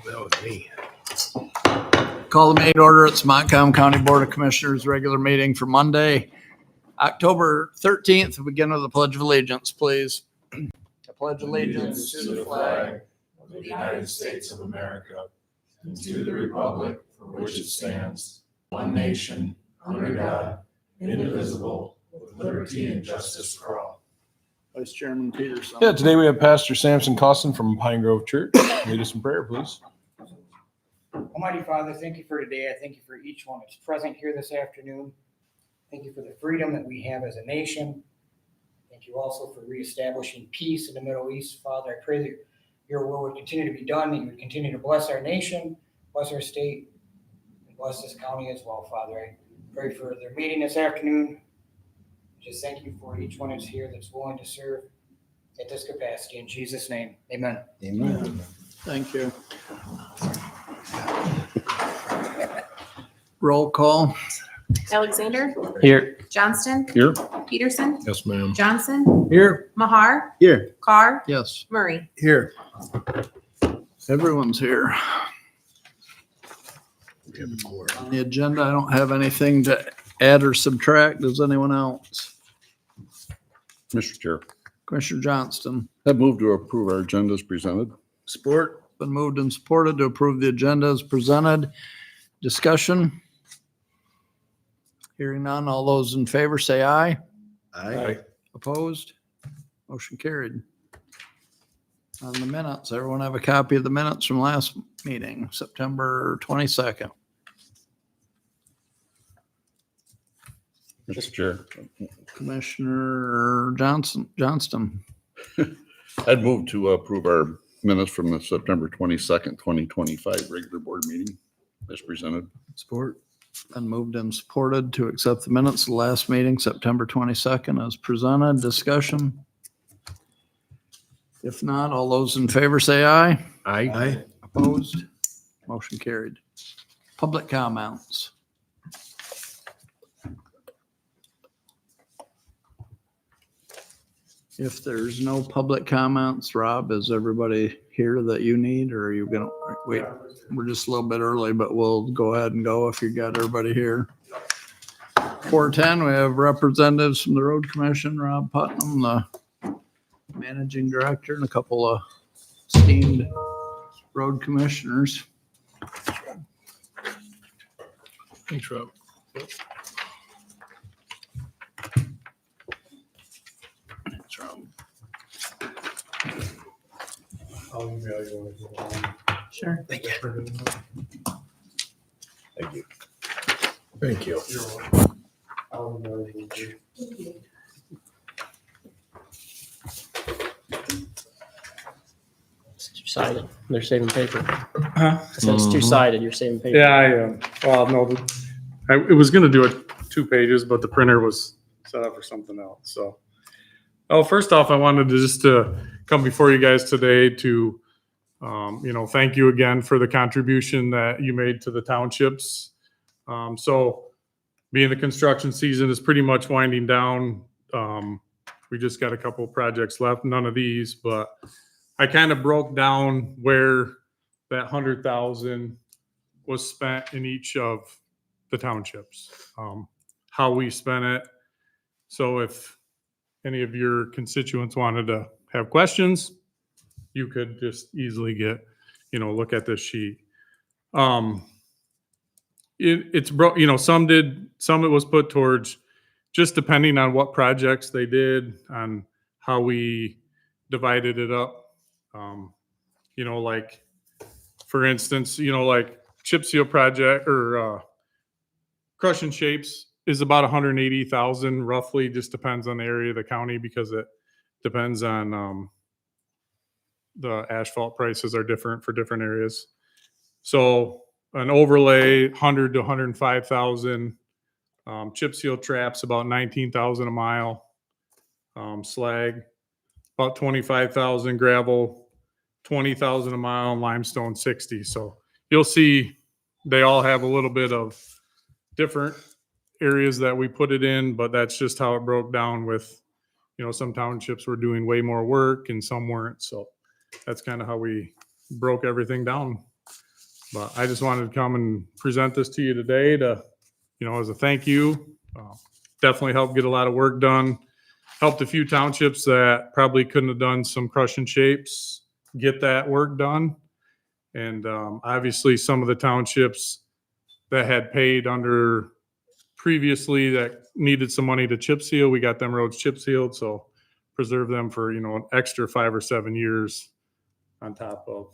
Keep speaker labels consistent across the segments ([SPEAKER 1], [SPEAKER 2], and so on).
[SPEAKER 1] That was me.
[SPEAKER 2] Call the meeting order. It's Montcalm County Board of Commissioners regular meeting for Monday, October 13th. Begin with the Pledge of Allegiance, please. I pledge allegiance to the flag
[SPEAKER 3] of the United States of America and to the republic for which it stands, one nation, under God, indivisible, with liberty and justice for all.
[SPEAKER 2] Vice Chairman Peterson.
[SPEAKER 1] Yeah, today we have Pastor Samson Costin from Pine Grove Church. Lead us in prayer, please.
[SPEAKER 4] Almighty Father, thank you for today. I thank you for each one that's present here this afternoon. Thank you for the freedom that we have as a nation. Thank you also for reestablishing peace in the Middle East. Father, I pray that your will would continue to be done, that you would continue to bless our nation, bless our state, and bless this county as well, Father. I pray for their meeting this afternoon. Just thank you for each one that's here that's willing to serve at this capacity. In Jesus' name, amen.
[SPEAKER 2] Amen. Thank you. Roll call.
[SPEAKER 5] Alexander,
[SPEAKER 1] Here.
[SPEAKER 5] Johnston,
[SPEAKER 1] Here.
[SPEAKER 5] Peterson,
[SPEAKER 1] Yes, ma'am.
[SPEAKER 5] Johnson,
[SPEAKER 2] Here.
[SPEAKER 5] Mahar,
[SPEAKER 2] Here.
[SPEAKER 5] Carr,
[SPEAKER 2] Yes.
[SPEAKER 5] Murray.
[SPEAKER 2] Here. Everyone's here. On the agenda, I don't have anything to add or subtract. Does anyone else?
[SPEAKER 6] Mr. Chair,
[SPEAKER 2] Commissioner Johnston.
[SPEAKER 6] I move to approve our agenda as presented.
[SPEAKER 2] Support. Been moved and supported to approve the agenda as presented. Discussion. Hearing none. All those in favor say aye.
[SPEAKER 1] Aye.
[SPEAKER 2] Opposed? Motion carried. On the minutes, everyone have a copy of the minutes from last meeting, September 22nd.
[SPEAKER 6] Mr. Chair,
[SPEAKER 2] Commissioner Johnston.
[SPEAKER 6] I'd move to approve our minutes from the September 22nd, 2025 regular board meeting as presented.
[SPEAKER 2] Support. Been moved and supported to accept the minutes of the last meeting, September 22nd, as presented. Discussion. If not, all those in favor say aye.
[SPEAKER 1] Aye.
[SPEAKER 2] Opposed? Motion carried. Public comments. If there's no public comments, Rob, is everybody here that you need, or are you gonna wait? We're just a little bit early, but we'll go ahead and go if you got everybody here. 4:10, we have representatives from the Road Commission, Rob Putnam, the Managing Director, and a couple of esteemed road commissioners.
[SPEAKER 1] Thanks, Rob.
[SPEAKER 2] Thanks, Rob.
[SPEAKER 5] Sure.
[SPEAKER 1] Thank you. Thank you.
[SPEAKER 7] It's two-sided. They're saving paper.
[SPEAKER 8] Huh?
[SPEAKER 7] So it's two-sided. You're saving paper.
[SPEAKER 8] Yeah, well, no, it was gonna do it 2 pages, but the printer was set up for something else, so. Oh, first off, I wanted to just come before you guys today to, thank you again for the contribution that you made to the townships. So being the construction season is pretty much winding down, we just got a couple of projects left, none of these, but I kind of broke down where that 100,000 was spent in each of the townships, how we spent it. So if any of your constituents wanted to have questions, you could just easily get, look at this sheet. It's broke, some it was put towards just depending on what projects they did, on how we divided it up. Like for instance, like chip seal project or crush and shapes is about 180,000 roughly. Just depends on the area of the county because it depends on the asphalt prices are different for different areas. So an overlay 100 to 105,000. Chip seal traps about 19,000 a mile. Slag about 25,000. Gravel 20,000 a mile, and limestone 60. So you'll see they all have a little bit of different areas that we put it in, but that's just how it broke down with, some townships were doing way more work and some weren't. So that's kind of how we broke everything down. But I just wanted to come and present this to you today to, as a thank you. Definitely helped get a lot of work done. Helped a few townships that probably couldn't have done some crush and shapes get that work done. And obviously some of the townships that had paid under previously that needed some money to chip seal, we got them roads chip sealed. So preserve them for, an extra 5 or 7 years on top of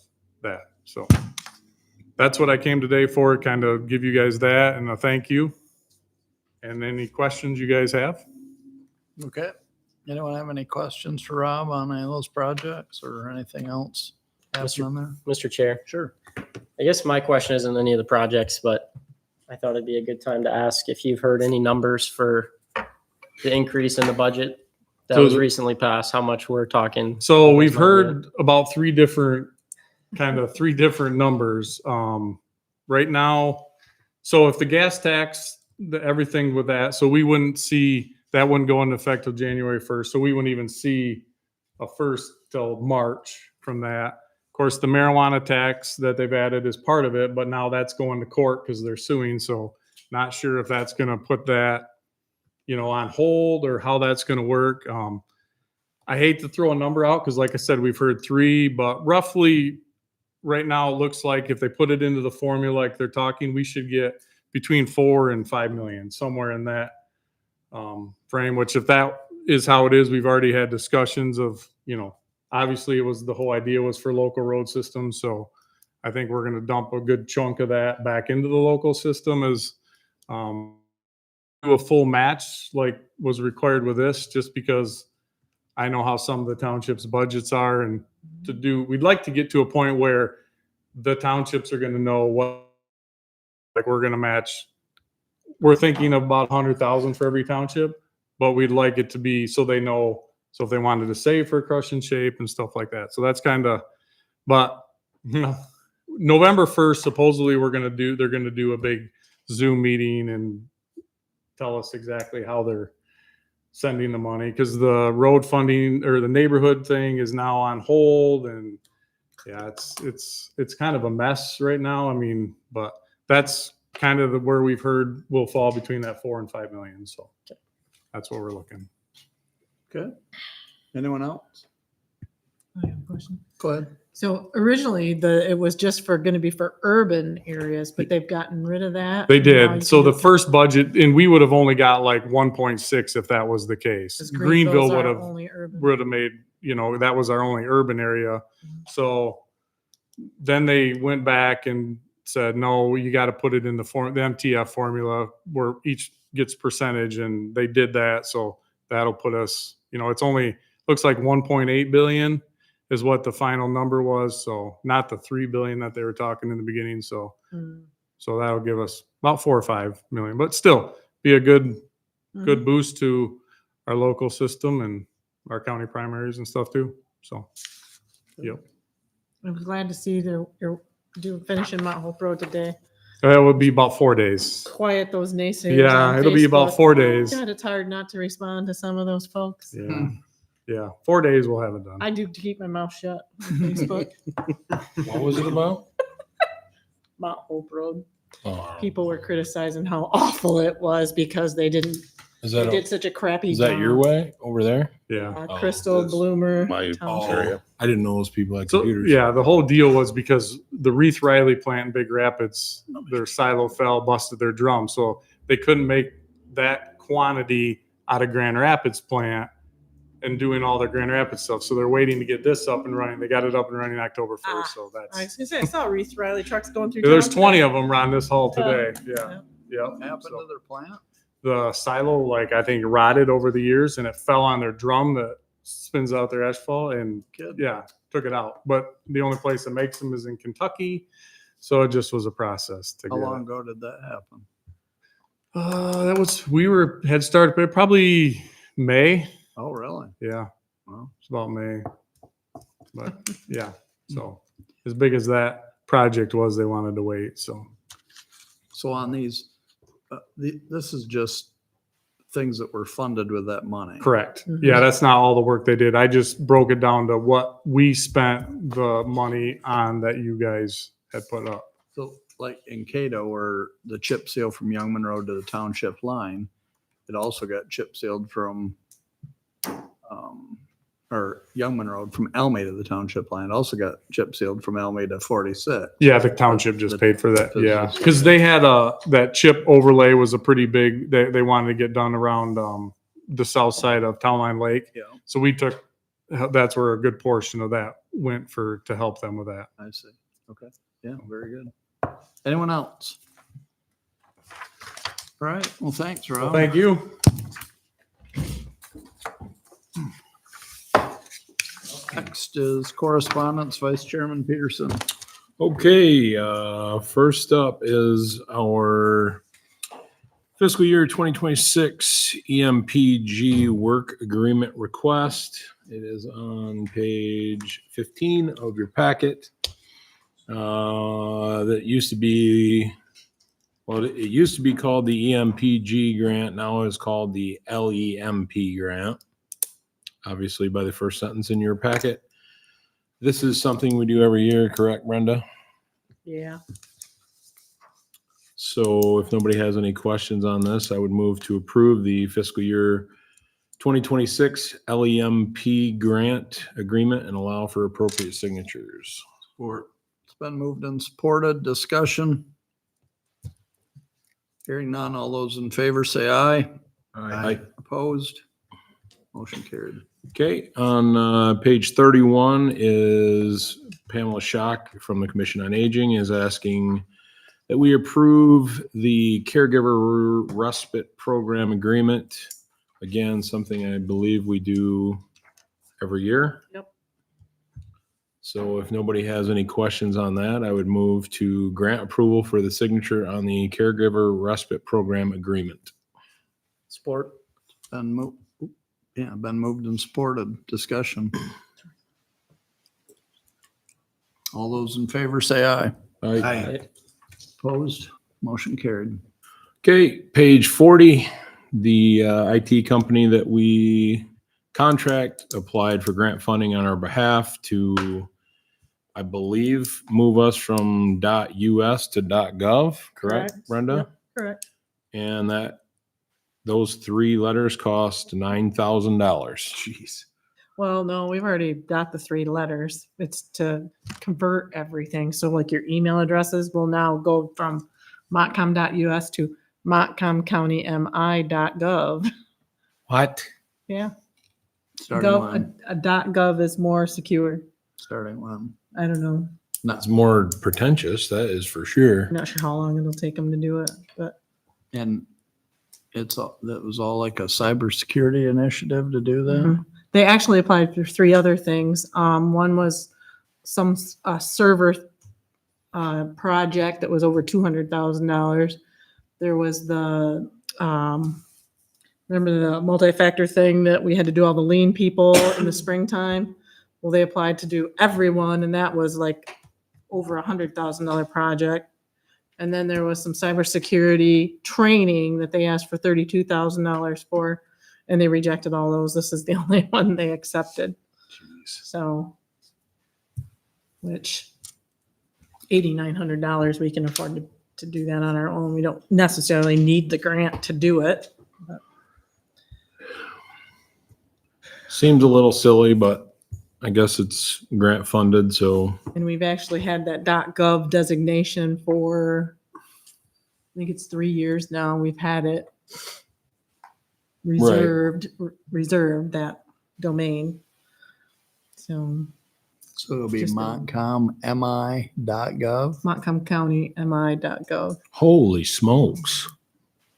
[SPEAKER 8] that. So that's what I came today for, kind of give you guys that and a thank you. And any questions you guys have?
[SPEAKER 2] Okay. Anyone have any questions for Rob on any of those projects or anything else happening there?
[SPEAKER 7] Mr. Chair,
[SPEAKER 2] Sure.
[SPEAKER 7] I guess my question isn't any of the projects, but I thought it'd be a good time to ask if you've heard any numbers for the increase in the budget that
[SPEAKER 8] So
[SPEAKER 7] was
[SPEAKER 8] the-
[SPEAKER 7] recently passed, how much we're talking.
[SPEAKER 8] So we've
[SPEAKER 7] Not
[SPEAKER 8] heard about three different numbers. Right now, so if the gas tax, everything with that, so we wouldn't see, that wouldn't go into effect till January 1st. So we wouldn't even see a first till March from that. Of course, the marijuana tax that they've added is part of it, but now that's going to court because they're suing. So not sure if that's going to put that, on hold or how that's going to work. I hate to throw a number out because, like I said, we've heard 3, but roughly right now it looks like if they put it into the formula like they're talking, we should get between 4 and 5 million, somewhere in that frame. Which, if that is how it is, we've already had discussions of, obviously it was the whole idea was for local road systems. So I think we're going to dump a good chunk of that back into the local system as do a full match like was required with this, just because I know how some of the townships' budgets are, and we'd like to get to a point where the townships are going to know what, like, we're going to match. We're thinking of about 100,000 for every township, but we'd like it to be so they know. So if they wanted to save for crush and shape and stuff like that. So that's kind of, but November 1st, supposedly they're going to do a big Zoom meeting and tell us exactly how they're sending the money, because the road funding or the neighborhood thing is now on hold. And yeah, it's kind of a mess right now. I mean, but that's kind of where we've heard will fall between that 4 and 5 million. So that's what we're looking.
[SPEAKER 2] Good. Anyone else?
[SPEAKER 5] I have a question.
[SPEAKER 2] Go ahead.
[SPEAKER 5] So originally it was just going to be for urban areas, but they've gotten rid of that.
[SPEAKER 8] They
[SPEAKER 5] and now you
[SPEAKER 8] did. So
[SPEAKER 5] can
[SPEAKER 8] the first budget, and we would have only got like 1.6 if that was the case.
[SPEAKER 5] 'cause
[SPEAKER 8] Greenville
[SPEAKER 5] Greenville's
[SPEAKER 8] would
[SPEAKER 5] our
[SPEAKER 8] have
[SPEAKER 5] only urban.
[SPEAKER 8] made, that was our only urban area. So then they went back and said, no, you got to put it in the MTF formula where each gets percentage, and they did that. So that'll put us, it's only, looks like 1.8 billion is what the final number was. So not the 3 billion that they were talking in the beginning. So,
[SPEAKER 5] Mm.
[SPEAKER 8] so that'll give us about 4 or 5 million, but still be a good
[SPEAKER 5] Mhm.
[SPEAKER 8] boost to our local system and our county primaries and stuff too. So, yep.
[SPEAKER 5] I'm glad to see you're finishing Mount Hope Road today.
[SPEAKER 8] That would be about 4 days.
[SPEAKER 5] Quiet those naysayers.
[SPEAKER 8] Yeah,
[SPEAKER 5] on
[SPEAKER 8] it'll be about
[SPEAKER 5] Facebook.
[SPEAKER 8] 4 days.
[SPEAKER 5] God, it's hard not to respond to some of those folks.
[SPEAKER 8] Yeah. Yeah. 4 days we'll have it done.
[SPEAKER 5] I do to keep my mouth shut on Facebook.
[SPEAKER 1] What was it about?
[SPEAKER 5] Mount Hope Road.
[SPEAKER 1] Oh,
[SPEAKER 5] People were criticizing how awful it was because they did such a crappy
[SPEAKER 1] is that your
[SPEAKER 5] job.
[SPEAKER 1] way over there?
[SPEAKER 8] Yeah.
[SPEAKER 1] Oh,
[SPEAKER 5] Crystal
[SPEAKER 6] that's
[SPEAKER 5] Bloomer.
[SPEAKER 6] my
[SPEAKER 5] Township.
[SPEAKER 6] area.
[SPEAKER 1] I didn't know those people had
[SPEAKER 8] So,
[SPEAKER 1] computers.
[SPEAKER 8] yeah, the whole deal was because the Reith Riley plant in Big Rapids, their silo fell, busted their drum. So they couldn't make that quantity out of Grand Rapids plant and doing all their Grand Rapids stuff. So they're waiting to get this up and running. They got it up and running October 1st. So
[SPEAKER 5] I
[SPEAKER 8] that's,
[SPEAKER 5] was gonna say, I saw Reese Riley trucks going through.
[SPEAKER 8] there's
[SPEAKER 5] town
[SPEAKER 8] 20
[SPEAKER 5] today.
[SPEAKER 8] of them around this hall today. Yeah. Yeah.
[SPEAKER 2] What happened to their plant?
[SPEAKER 8] The silo, I think, rotted over the years, and it fell on their drum that spins out their asphalt, and
[SPEAKER 2] Good.
[SPEAKER 8] yeah, took it out. But the only place that makes them is in Kentucky, so it just was a process to
[SPEAKER 2] How
[SPEAKER 8] get
[SPEAKER 2] long
[SPEAKER 8] it.
[SPEAKER 2] ago did that happen?
[SPEAKER 8] Had started but probably May.
[SPEAKER 2] Oh, really?
[SPEAKER 8] Yeah,
[SPEAKER 2] Well,
[SPEAKER 8] it's about May. But yeah, so as big as that project was, they wanted to wait. So
[SPEAKER 2] so on these, this is just things that were funded with that money.
[SPEAKER 8] correct.
[SPEAKER 5] Mhm.
[SPEAKER 8] Yeah, that's not all the work they did. I just broke it down to what we spent the money on that you guys had put up.
[SPEAKER 2] So like in Cato, where the chip seal from Youngman Road to the township line, it also got chip sealed from, or Youngman Road from Elme to the township line. It also got chip sealed from Elme to 46.
[SPEAKER 8] Yeah, the township just paid for that.
[SPEAKER 2] That's
[SPEAKER 8] Yeah,
[SPEAKER 2] just-
[SPEAKER 8] because they had that chip overlay was a pretty big. They wanted to get done around the south side of Town Line Lake.
[SPEAKER 2] Yeah,
[SPEAKER 8] So we took. That's where a good portion of that went to help them with that.
[SPEAKER 2] I see. Okay. Yeah, very good. Anyone else? All right. Well, thanks, Rob.
[SPEAKER 8] Thank you.
[SPEAKER 2] Next is correspondence, Vice Chairman Peterson.
[SPEAKER 1] Okay, first up is our fiscal year 2026 EMPG work agreement request. It is on page 15 of your packet. That used to be, well, it used to be called the EMPG grant. Now it's called the LEMP grant, obviously by the first sentence in your packet. This is something we do every year, correct, Brenda?
[SPEAKER 5] Yeah.
[SPEAKER 1] So if nobody has any questions on this, I would move to approve the fiscal year 2026 LEMP grant agreement and allow for appropriate signatures.
[SPEAKER 2] Support. It's been moved and supported. Discussion. Hearing none. All those in favor say aye.
[SPEAKER 1] Aye.
[SPEAKER 2] Opposed? Motion carried.
[SPEAKER 1] Okay, on page 31 is Pamela Schock from the Commission on Aging is asking that we approve the caregiver respite program agreement. Again, something I believe we do every year.
[SPEAKER 5] Yep.
[SPEAKER 1] So if nobody has any questions on that, I would move to grant approval for the signature on the caregiver respite program agreement.
[SPEAKER 7] Support.
[SPEAKER 2] Been moved. Yeah, been moved and supported. Discussion. All those in favor say aye.
[SPEAKER 1] Aye.
[SPEAKER 2] Opposed? Motion carried.
[SPEAKER 1] Okay, page 40, the IT company that we contract applied for grant funding on our behalf to, I believe, move us from .us to .gov, correct,
[SPEAKER 5] Correct.
[SPEAKER 1] Brenda?
[SPEAKER 5] Yep, correct.
[SPEAKER 1] And those three letters cost $9,000. Jeez.
[SPEAKER 5] Well, no, we've already got the 3 letters. It's to convert everything. So like your email addresses will now go from montcalm.us to montcalmcountymi.gov.
[SPEAKER 1] What?
[SPEAKER 5] Yeah.
[SPEAKER 2] Starting when?
[SPEAKER 5] A .gov is more secure.
[SPEAKER 2] Starting when?
[SPEAKER 5] I don't know.
[SPEAKER 1] That's more pretentious, that is for sure.
[SPEAKER 5] I'm not sure how long it'll take them to do it, but
[SPEAKER 2] And that was all like a cybersecurity initiative to do that?
[SPEAKER 5] Mhm. They actually applied for 3 other things. One was some server project that was over $200,000. There was the remember the multi-factor thing that we had to do all the lean people in the springtime? Well, they applied to do everyone, and that was like over $100,000 project. And then there was some cybersecurity training that they asked for $32,000 for, and they rejected all those. This is the only one they accepted. So, which $8,900, we can afford to do that on our own. We don't necessarily need the grant to do it.
[SPEAKER 1] Seems a little silly, but I guess it's grant funded, so
[SPEAKER 5] And we've actually had that .gov designation for, I think it's 3 years now. We've had it reserved that domain. So
[SPEAKER 2] So it'll be
[SPEAKER 5] Just a-
[SPEAKER 2] montcalmmi.gov,
[SPEAKER 5] montcalmcountymi.gov.
[SPEAKER 1] holy smokes.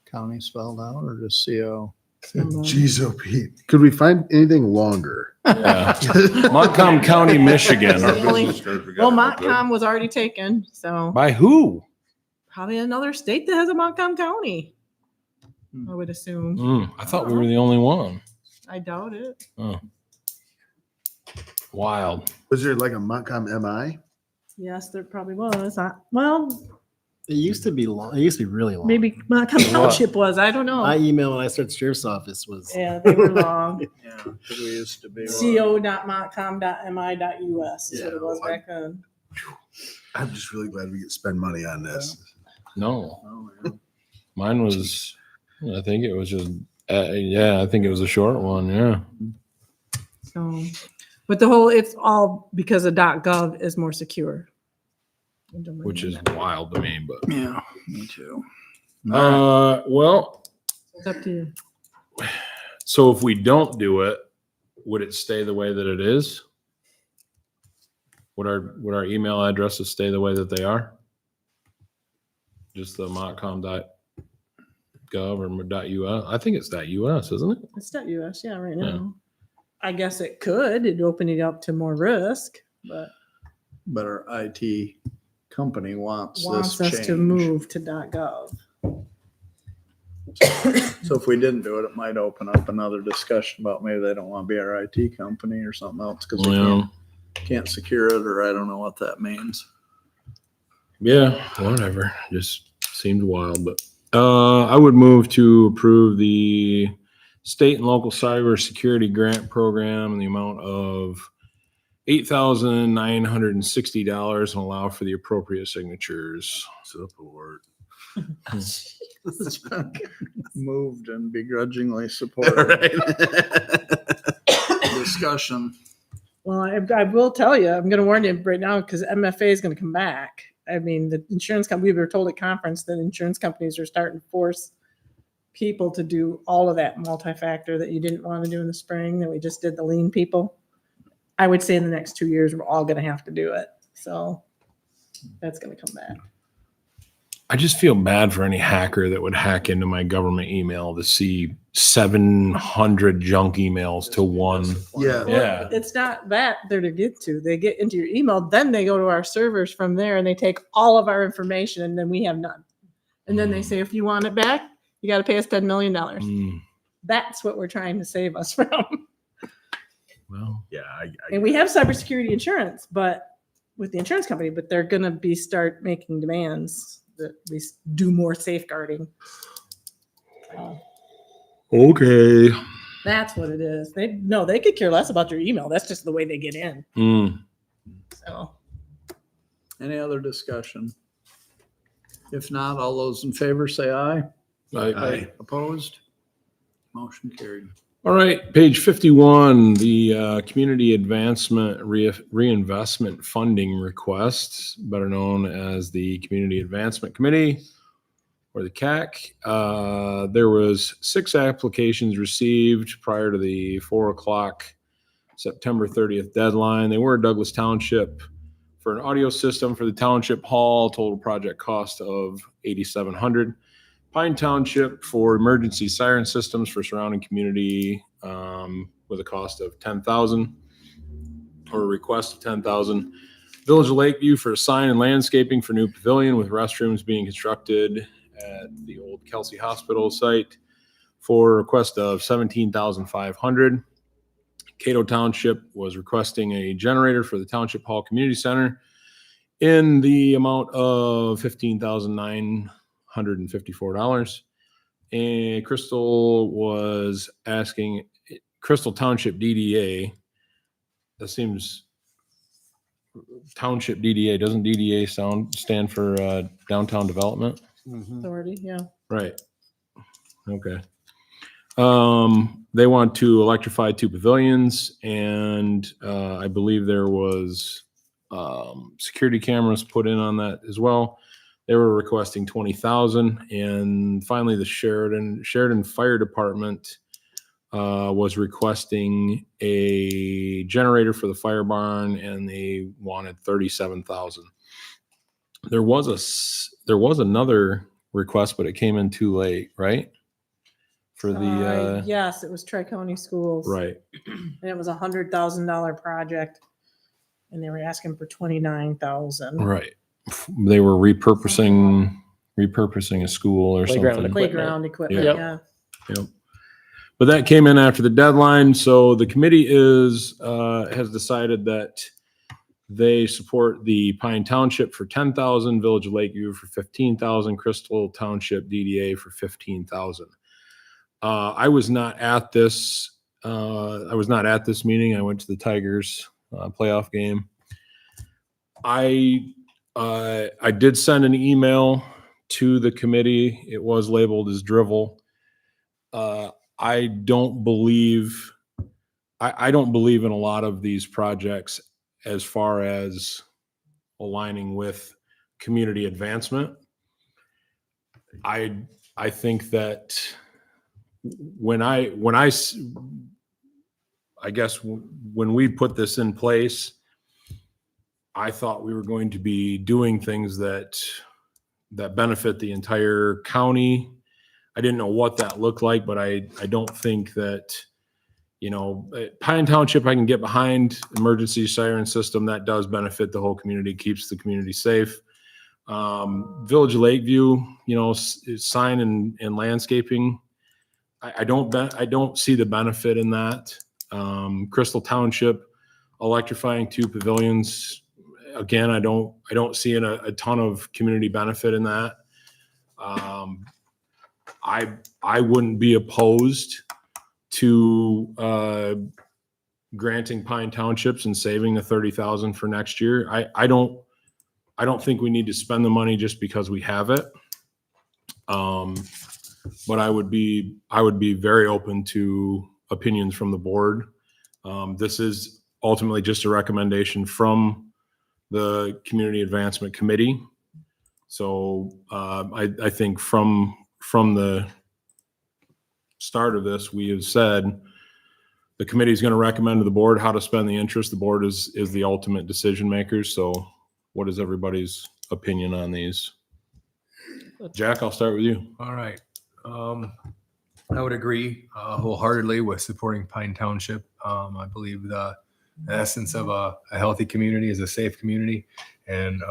[SPEAKER 2] county spelled out, or just CO?
[SPEAKER 3] Jeez, oh Pete, could we find anything longer?
[SPEAKER 1] Yeah. Montcalm County, Michigan.
[SPEAKER 5] Well, Montcalm was already taken, so
[SPEAKER 1] By who?
[SPEAKER 5] probably another state that has a Montcalm County,
[SPEAKER 2] Hmm.
[SPEAKER 5] I would assume.
[SPEAKER 1] I thought we were the only one.
[SPEAKER 5] I doubt it.
[SPEAKER 1] Oh. Wild.
[SPEAKER 3] Was there like a Montcalm MI?
[SPEAKER 5] Yes, there probably was. Well,
[SPEAKER 9] It used to be long. It used to be really long.
[SPEAKER 5] maybe Montcalm Township was. I don't know.
[SPEAKER 9] My email when I started the sheriff's office was.
[SPEAKER 5] Yeah, they were long.
[SPEAKER 2] Yeah, 'cause we used to be.
[SPEAKER 5] co.montcalm.mi.us is what it was back then.
[SPEAKER 10] I'm just really glad we get to spend money on this.
[SPEAKER 1] No,
[SPEAKER 2] Oh, yeah.
[SPEAKER 1] mine was, I think it was just, yeah, I think it was a short one. Yeah.
[SPEAKER 5] So, but the whole, it's all because of .gov is more secure.
[SPEAKER 1] Which is wild to me, but,
[SPEAKER 2] Yeah, me too.
[SPEAKER 1] well,
[SPEAKER 5] It's up to you.
[SPEAKER 1] so if we don't do it, would it stay the way that it is? Would our email addresses stay the way that they are? Just the montcom.gov or .us? I think it's .us, isn't it?
[SPEAKER 5] It's .us, yeah, right
[SPEAKER 1] Yeah.
[SPEAKER 5] now. I guess it could. It'd open it up to more risk, but
[SPEAKER 2] But our IT company wants
[SPEAKER 5] wants
[SPEAKER 2] this
[SPEAKER 5] us
[SPEAKER 2] change.
[SPEAKER 5] to move to .gov.
[SPEAKER 2] So if we didn't do it, it might open up another discussion about maybe they don't want to be our IT company or something else because they
[SPEAKER 1] Well,
[SPEAKER 2] can't secure it, or I don't know what that means.
[SPEAKER 1] yeah, whatever. Just seemed wild, but I would move to approve the state and local cybersecurity grant program in the amount of $8,960 and allow for the appropriate signatures.
[SPEAKER 10] Support.
[SPEAKER 2] It's been moved and begrudgingly supported. Discussion.
[SPEAKER 5] Well, I will tell you, I'm going to warn you right now because MFA is going to come back. I mean, the insurance company, we were told at conference that insurance companies are starting to force people to do all of that multi-factor that you didn't want to do in the spring, that we just did the lean people. I would say in the next 2 years, we're all going to have to do it. So that's going to come back.
[SPEAKER 1] I just feel bad for any hacker that would hack into my government email to see 700 junk emails to one.
[SPEAKER 10] Yeah.
[SPEAKER 1] Yeah.
[SPEAKER 5] It's not that they're to get to. They get into your email, then they go to our servers from there and they take all of our information and then we have none. And then they say, if you want it back, you got to pay us $10 million.
[SPEAKER 1] Mm,
[SPEAKER 5] That's what we're trying to save us from.
[SPEAKER 1] well,
[SPEAKER 10] Yeah.
[SPEAKER 5] And we have cybersecurity insurance, but with the insurance company, but they're going to be start making demands that we do more safeguarding.
[SPEAKER 1] okay.
[SPEAKER 5] That's what it is. They could care less about your email. That's just the way they get in.
[SPEAKER 1] Mm.
[SPEAKER 5] So
[SPEAKER 2] Any other discussion? If not, all those in favor say aye.
[SPEAKER 1] Aye.
[SPEAKER 2] Opposed? Motion carried.
[SPEAKER 1] All right, page 51, the Community Advancement Reinvestment Funding Request, better known as the Community Advancement Committee or the CAC. There was 6 applications received prior to the 4 o'clock September 30th deadline. They were Douglas Township for an audio system for the Township Hall, total project cost of $8,700. Pine Township for emergency siren systems for surrounding community with a cost of $10,000 or a request of $10,000. Village of Lakeview for a sign and landscaping for new pavilion with restrooms being constructed at the old Kelsey Hospital site for a request of $17,500. Cato Township was requesting a generator for the Township Hall Community Center in the amount of $15,954. And Crystal was asking Crystal Township DDA. That seems Township DDA. Doesn't DDA stand for downtown development?
[SPEAKER 5] authority, yeah.
[SPEAKER 1] Right. Okay. They want to electrify 2 pavilions and I believe there was security cameras put in on that as well. They were requesting 20,000, and finally the Sheridan Fire Department was requesting a generator for the fire barn, and they wanted 37,000. There was another request, but it came in too late, right? For the
[SPEAKER 5] Yes, it was Tri-County Schools.
[SPEAKER 1] right.
[SPEAKER 5] And it was $100,000 project. And they were asking for 29,000.
[SPEAKER 1] Right. They were repurposing a school or
[SPEAKER 7] Playground
[SPEAKER 1] something.
[SPEAKER 5] Playground equipment,
[SPEAKER 7] Yep.
[SPEAKER 5] yeah.
[SPEAKER 1] Yep. But that came in after the deadline. So the committee has decided that they support the Pine Township for 10,000, Village of Lakeview for 15,000, Crystal Township DDA for 15,000. I was not at this. I was not at this meeting. I went to the Tigers playoff game. I I did send an email to the committee. It was labeled as drivel. I don't believe in a lot of these projects as far as aligning with community advancement. I think that when we put this in place, I thought we were going to be doing things that benefit the entire county. I didn't know what that looked like, but I don't think that, Pine Township, I can get behind emergency siren system. That does benefit the whole community, keeps the community safe. Village of Lakeview, sign and landscaping. I don't see the benefit in that. Crystal Township, electrifying 2 pavilions. Again, I don't see a ton of community benefit in that. I wouldn't be opposed to granting Pine Townships and saving the $30,000 for next year. I don't think we need to spend the money just because we have it. But I would be very open to opinions from the board. This is ultimately just a recommendation from the Community Advancement Committee. So I think from the start of this, we have said the committee is going to recommend to the board how to spend the interest. The board is the ultimate decision maker. So what is everybody's opinion on these? Jack, I'll start with you.
[SPEAKER 11] All right. I would agree wholeheartedly with supporting Pine Township. I believe the essence of a healthy community is a safe community, and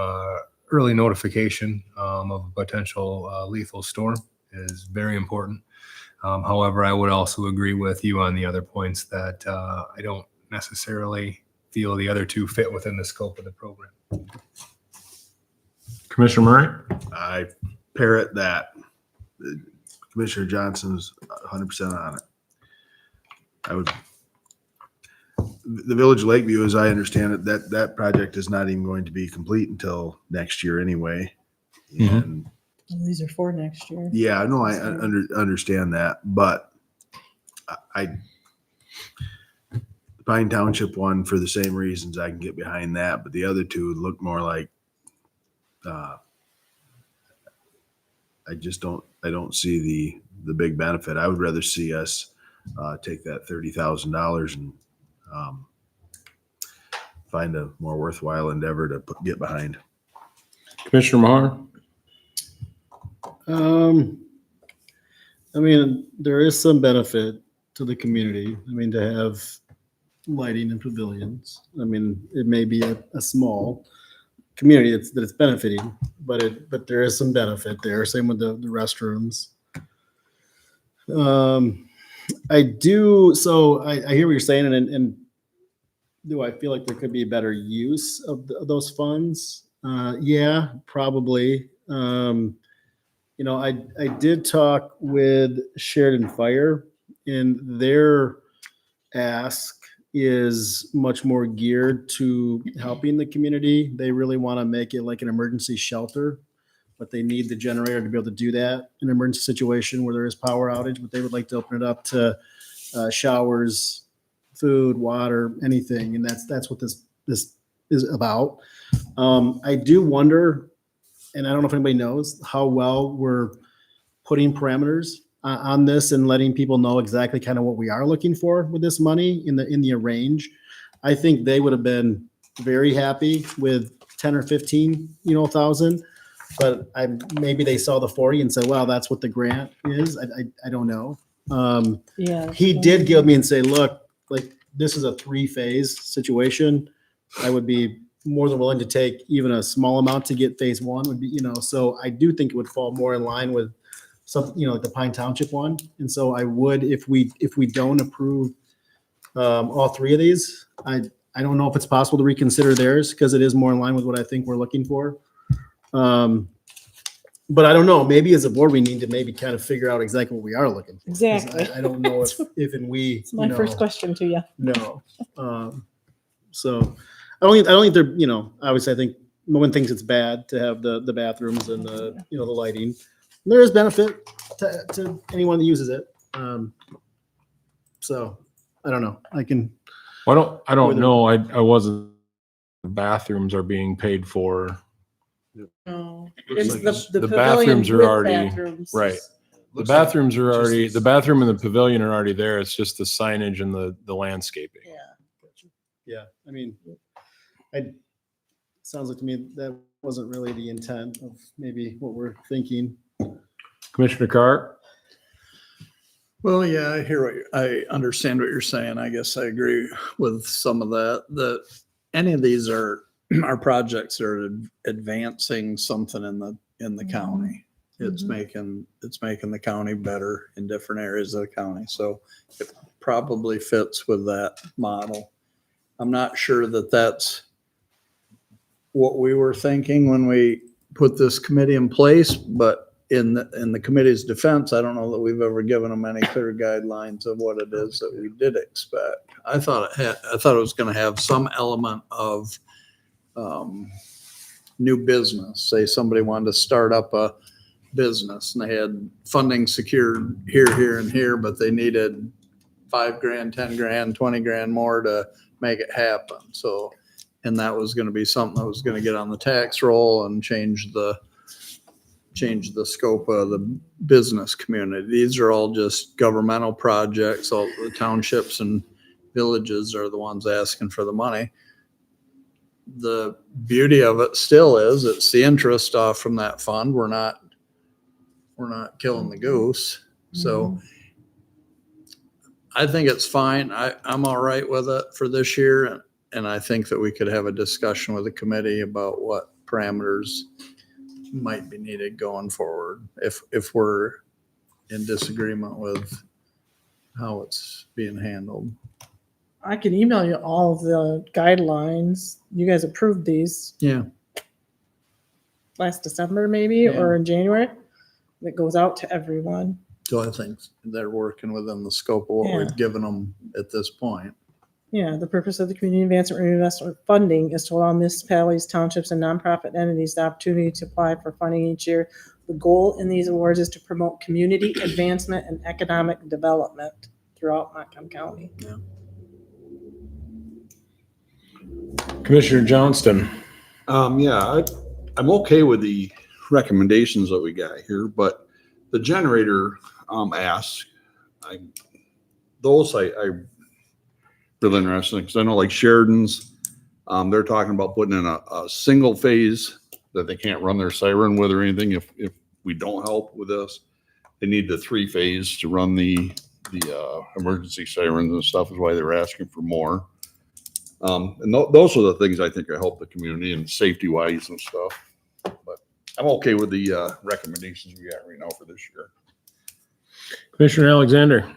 [SPEAKER 11] early notification of a potential lethal storm is very important. However, I would also agree with you on the other points that I don't necessarily feel the other two fit within the scope of the program.
[SPEAKER 1] Commissioner Murray?
[SPEAKER 10] I parrot that. Commissioner Johnson's 100% on it. The Village of Lakeview, as I understand it, that project is not even going to be complete until next year anyway. And
[SPEAKER 5] These are for next year.
[SPEAKER 10] yeah, no, I understand that, but the Pine Township one, for the same reasons, I can get behind that, but the other two look more like, I don't see the big benefit. I would rather see us take that $30,000 and find a more worthwhile endeavor to get behind.
[SPEAKER 1] Commissioner Maher?
[SPEAKER 9] I mean, there is some benefit to the community. I mean, to have lighting and pavilions. I mean, it may be a small community that it's benefiting, but there is some benefit there. Same with the restrooms. I do. So I hear what you're saying, and do I feel like there could be a better use of those funds? Yeah, probably. I did talk with Sheridan Fire, and their ask is much more geared to helping the community. They really want to make it like an emergency shelter, but they need the generator to be able to do that in an emergency situation where there is power outage, but they would like to open it up to showers, food, water, anything. And that's what this is about. I do wonder, and I don't know if anybody knows how well we're putting parameters on this and letting people know exactly kind of what we are looking for with this money in the range. I think they would have been very happy with 10 or 15, thousand, but maybe they saw the 40 and said, well, that's what the grant is. I don't know.
[SPEAKER 5] Yeah.
[SPEAKER 9] He did give me and say, look, like this is a 3-phase situation. I would be more than willing to take even a small amount to get phase 1 would be, so I do think it would fall more in line with something, like the Pine Township one. And so I would, if we don't approve all 3 of these, I don't know if it's possible to reconsider theirs because it is more in line with what I think we're looking for. But I don't know, maybe as a board, we need to maybe kind of figure out exactly what we are looking for. 'Cause
[SPEAKER 5] Exactly.
[SPEAKER 9] I don't know if and we.
[SPEAKER 5] It's my first question to you.
[SPEAKER 9] No. So I don't think they're, obviously I think no one thinks it's bad to have the bathrooms and the, the lighting. There is benefit to anyone that uses it. So I don't know. I
[SPEAKER 1] don't
[SPEAKER 9] Whether-
[SPEAKER 1] know. I wasn't, the bathrooms are being paid for.
[SPEAKER 5] No,
[SPEAKER 1] Looks
[SPEAKER 5] it's
[SPEAKER 1] like
[SPEAKER 5] the
[SPEAKER 1] the
[SPEAKER 5] pavilion
[SPEAKER 1] bathrooms are
[SPEAKER 5] with
[SPEAKER 1] already-
[SPEAKER 5] bathrooms.
[SPEAKER 1] right. The
[SPEAKER 10] Looks like
[SPEAKER 1] bathrooms are
[SPEAKER 10] just
[SPEAKER 1] already,
[SPEAKER 10] this-
[SPEAKER 1] the bathroom and the pavilion are already there. It's just the signage and the landscaping.
[SPEAKER 5] Yeah.
[SPEAKER 9] yeah, I mean, sounds like to me that wasn't really the intent of maybe what we're thinking.
[SPEAKER 1] Commissioner Carr?
[SPEAKER 2] Well, yeah, I understand what you're saying. I guess I agree with some of that, any of these are projects that are advancing something in the county. It's
[SPEAKER 5] Mhm.
[SPEAKER 2] making the county better in different areas of the county. So it probably fits with that model. I'm not sure that that's what we were thinking when we put this committee in place, but in the committee's defense, I don't know that we've ever given them any clear guidelines of what it is that we did expect. I thought it was going to have some element of new business. Say somebody wanted to start up a business and they had funding secured here, and here, but they needed $5,000, $10,000, $20,000 more to make it happen. So, and that was going to be something that was going to get on the tax roll and change the scope of the business community. These are all just governmental projects. All the townships and villages are the ones asking for the money. The beauty of it still is it's the interest off from that fund. We're not killing the goose. So I think it's fine. I'm all right with it for this year. And I think that we could have a discussion with the committee about what parameters might be needed going forward if we're in disagreement with how it's being handled.
[SPEAKER 5] I can email you all of the guidelines. You guys approved these
[SPEAKER 2] Yeah.
[SPEAKER 5] last December maybe,
[SPEAKER 2] Yeah.
[SPEAKER 5] or in January. That goes out to everyone.
[SPEAKER 2] So I think they're working within the scope of what
[SPEAKER 5] Yeah.
[SPEAKER 2] we've given them at this point.
[SPEAKER 5] Yeah, the purpose of the community advancement reinvestment funding is to allow municipalities, townships, and nonprofit entities the opportunity to apply for funding each year. The goal in these awards is to promote community advancement and economic development throughout Montcalm County.
[SPEAKER 1] Commissioner Johnston?
[SPEAKER 6] I'm okay with the recommendations that we got here, but the generator, asks, I really interesting, because I know like Sheridan's, they're talking about putting in a single phase that they can't run their siren with or anything if we don't help with this. They need the 3-phase to run the emergency sirens and stuff, is why they're asking for more. And those are the things I think will help the community and safety wise and stuff. But I'm okay with the recommendations we got right now for this year.
[SPEAKER 1] Commissioner Alexander?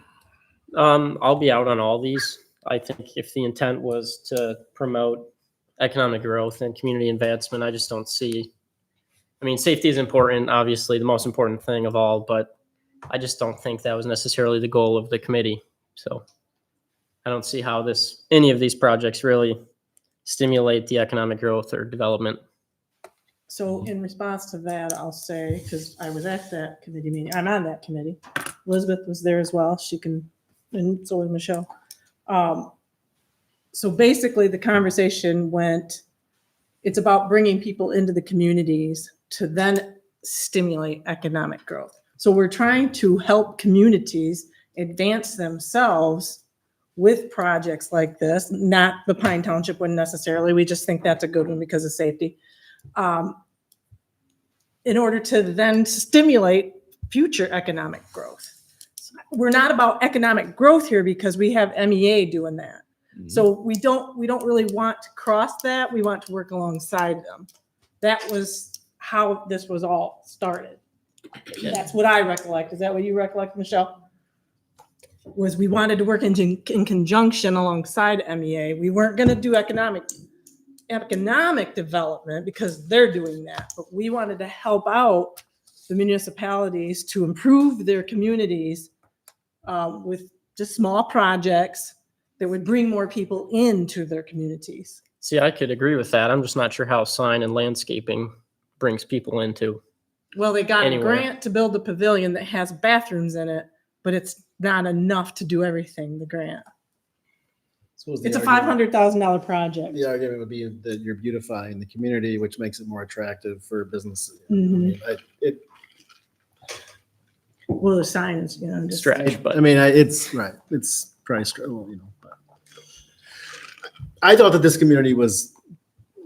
[SPEAKER 7] I'll be out on all these. I think if the intent was to promote economic growth and community advancement, I just don't see. I mean, safety is important, obviously the most important thing of all, but I just don't think that was necessarily the goal of the committee. So I don't see how any of these projects really stimulate the economic growth or development.
[SPEAKER 5] So in response to that, I'll say, because I was at that committee meeting, I'm on that committee. Elizabeth was there as well. And so was Michelle. So basically the conversation went, it's about bringing people into the communities to then stimulate economic growth. So we're trying to help communities advance themselves with projects like this, not the Pine Township one necessarily. We just think that's a good one because of safety. In order to then stimulate future economic growth. We're not about economic growth here because we have MEA doing that. So we don't really want to cross that. We want to work alongside them. That was how this was all started. That's what I recollect. Is that what you recollect, Michelle? Was we wanted to work in conjunction alongside MEA. We weren't going to do economic development because they're doing that, but we wanted to help out the municipalities to improve their communities with just small projects that would bring more people into their communities.
[SPEAKER 7] See, I could agree with that. I'm just not sure how sign and landscaping brings people into.
[SPEAKER 5] Well, they got
[SPEAKER 7] Anywhere.
[SPEAKER 5] a grant to build a pavilion that has bathrooms in it, but it's not enough to do everything, the grant. It's a $500,000 project.
[SPEAKER 9] The argument would be that you're beautifying the community, which makes it more attractive for businesses.
[SPEAKER 5] Mhm.
[SPEAKER 9] It,
[SPEAKER 5] Well, the sign is, just.
[SPEAKER 7] Stretch, but
[SPEAKER 9] I mean, it's right. It's price, well, but I thought that this community was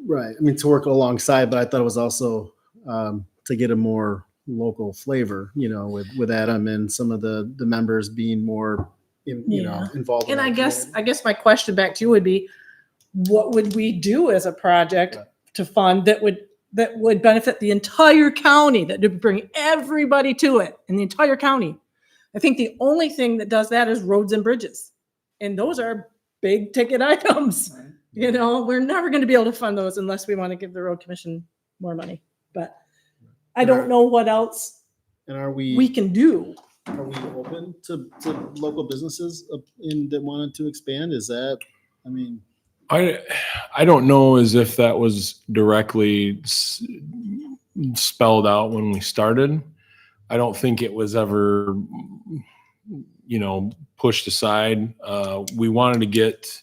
[SPEAKER 9] right. I mean, to work alongside, but I thought it was also to get a more local flavor, with Adam and some of the members being more, involved. in
[SPEAKER 5] And
[SPEAKER 9] that
[SPEAKER 5] I
[SPEAKER 9] community.
[SPEAKER 5] guess my question back to you would be, what would we do as a project to fund that would benefit the entire county, that would bring everybody to it in the entire county? I think the only thing that does that is roads and bridges. And those are big ticket items. We're never going to be able to fund those unless we want to give the road commission more money. But I don't know what else
[SPEAKER 9] And are
[SPEAKER 5] we
[SPEAKER 9] we
[SPEAKER 5] can do.
[SPEAKER 9] open to local businesses that wanted to expand? Is that, I mean,
[SPEAKER 1] I don't know as if that was directly spelled out when we started. I don't think it was ever, pushed aside. We wanted to get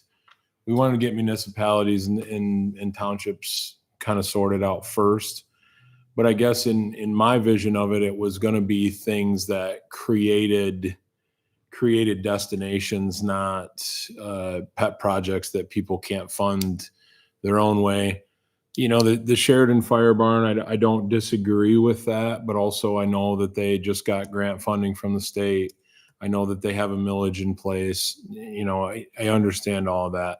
[SPEAKER 1] municipalities and townships kind of sorted out first. But I guess in my vision of it, it was going to be things that created destinations, not pet projects that people can't fund their own way. The Sheridan Fire Barn, I don't disagree with that, but also I know that they just got grant funding from the state. I know that they have a millage in place. I understand all of that.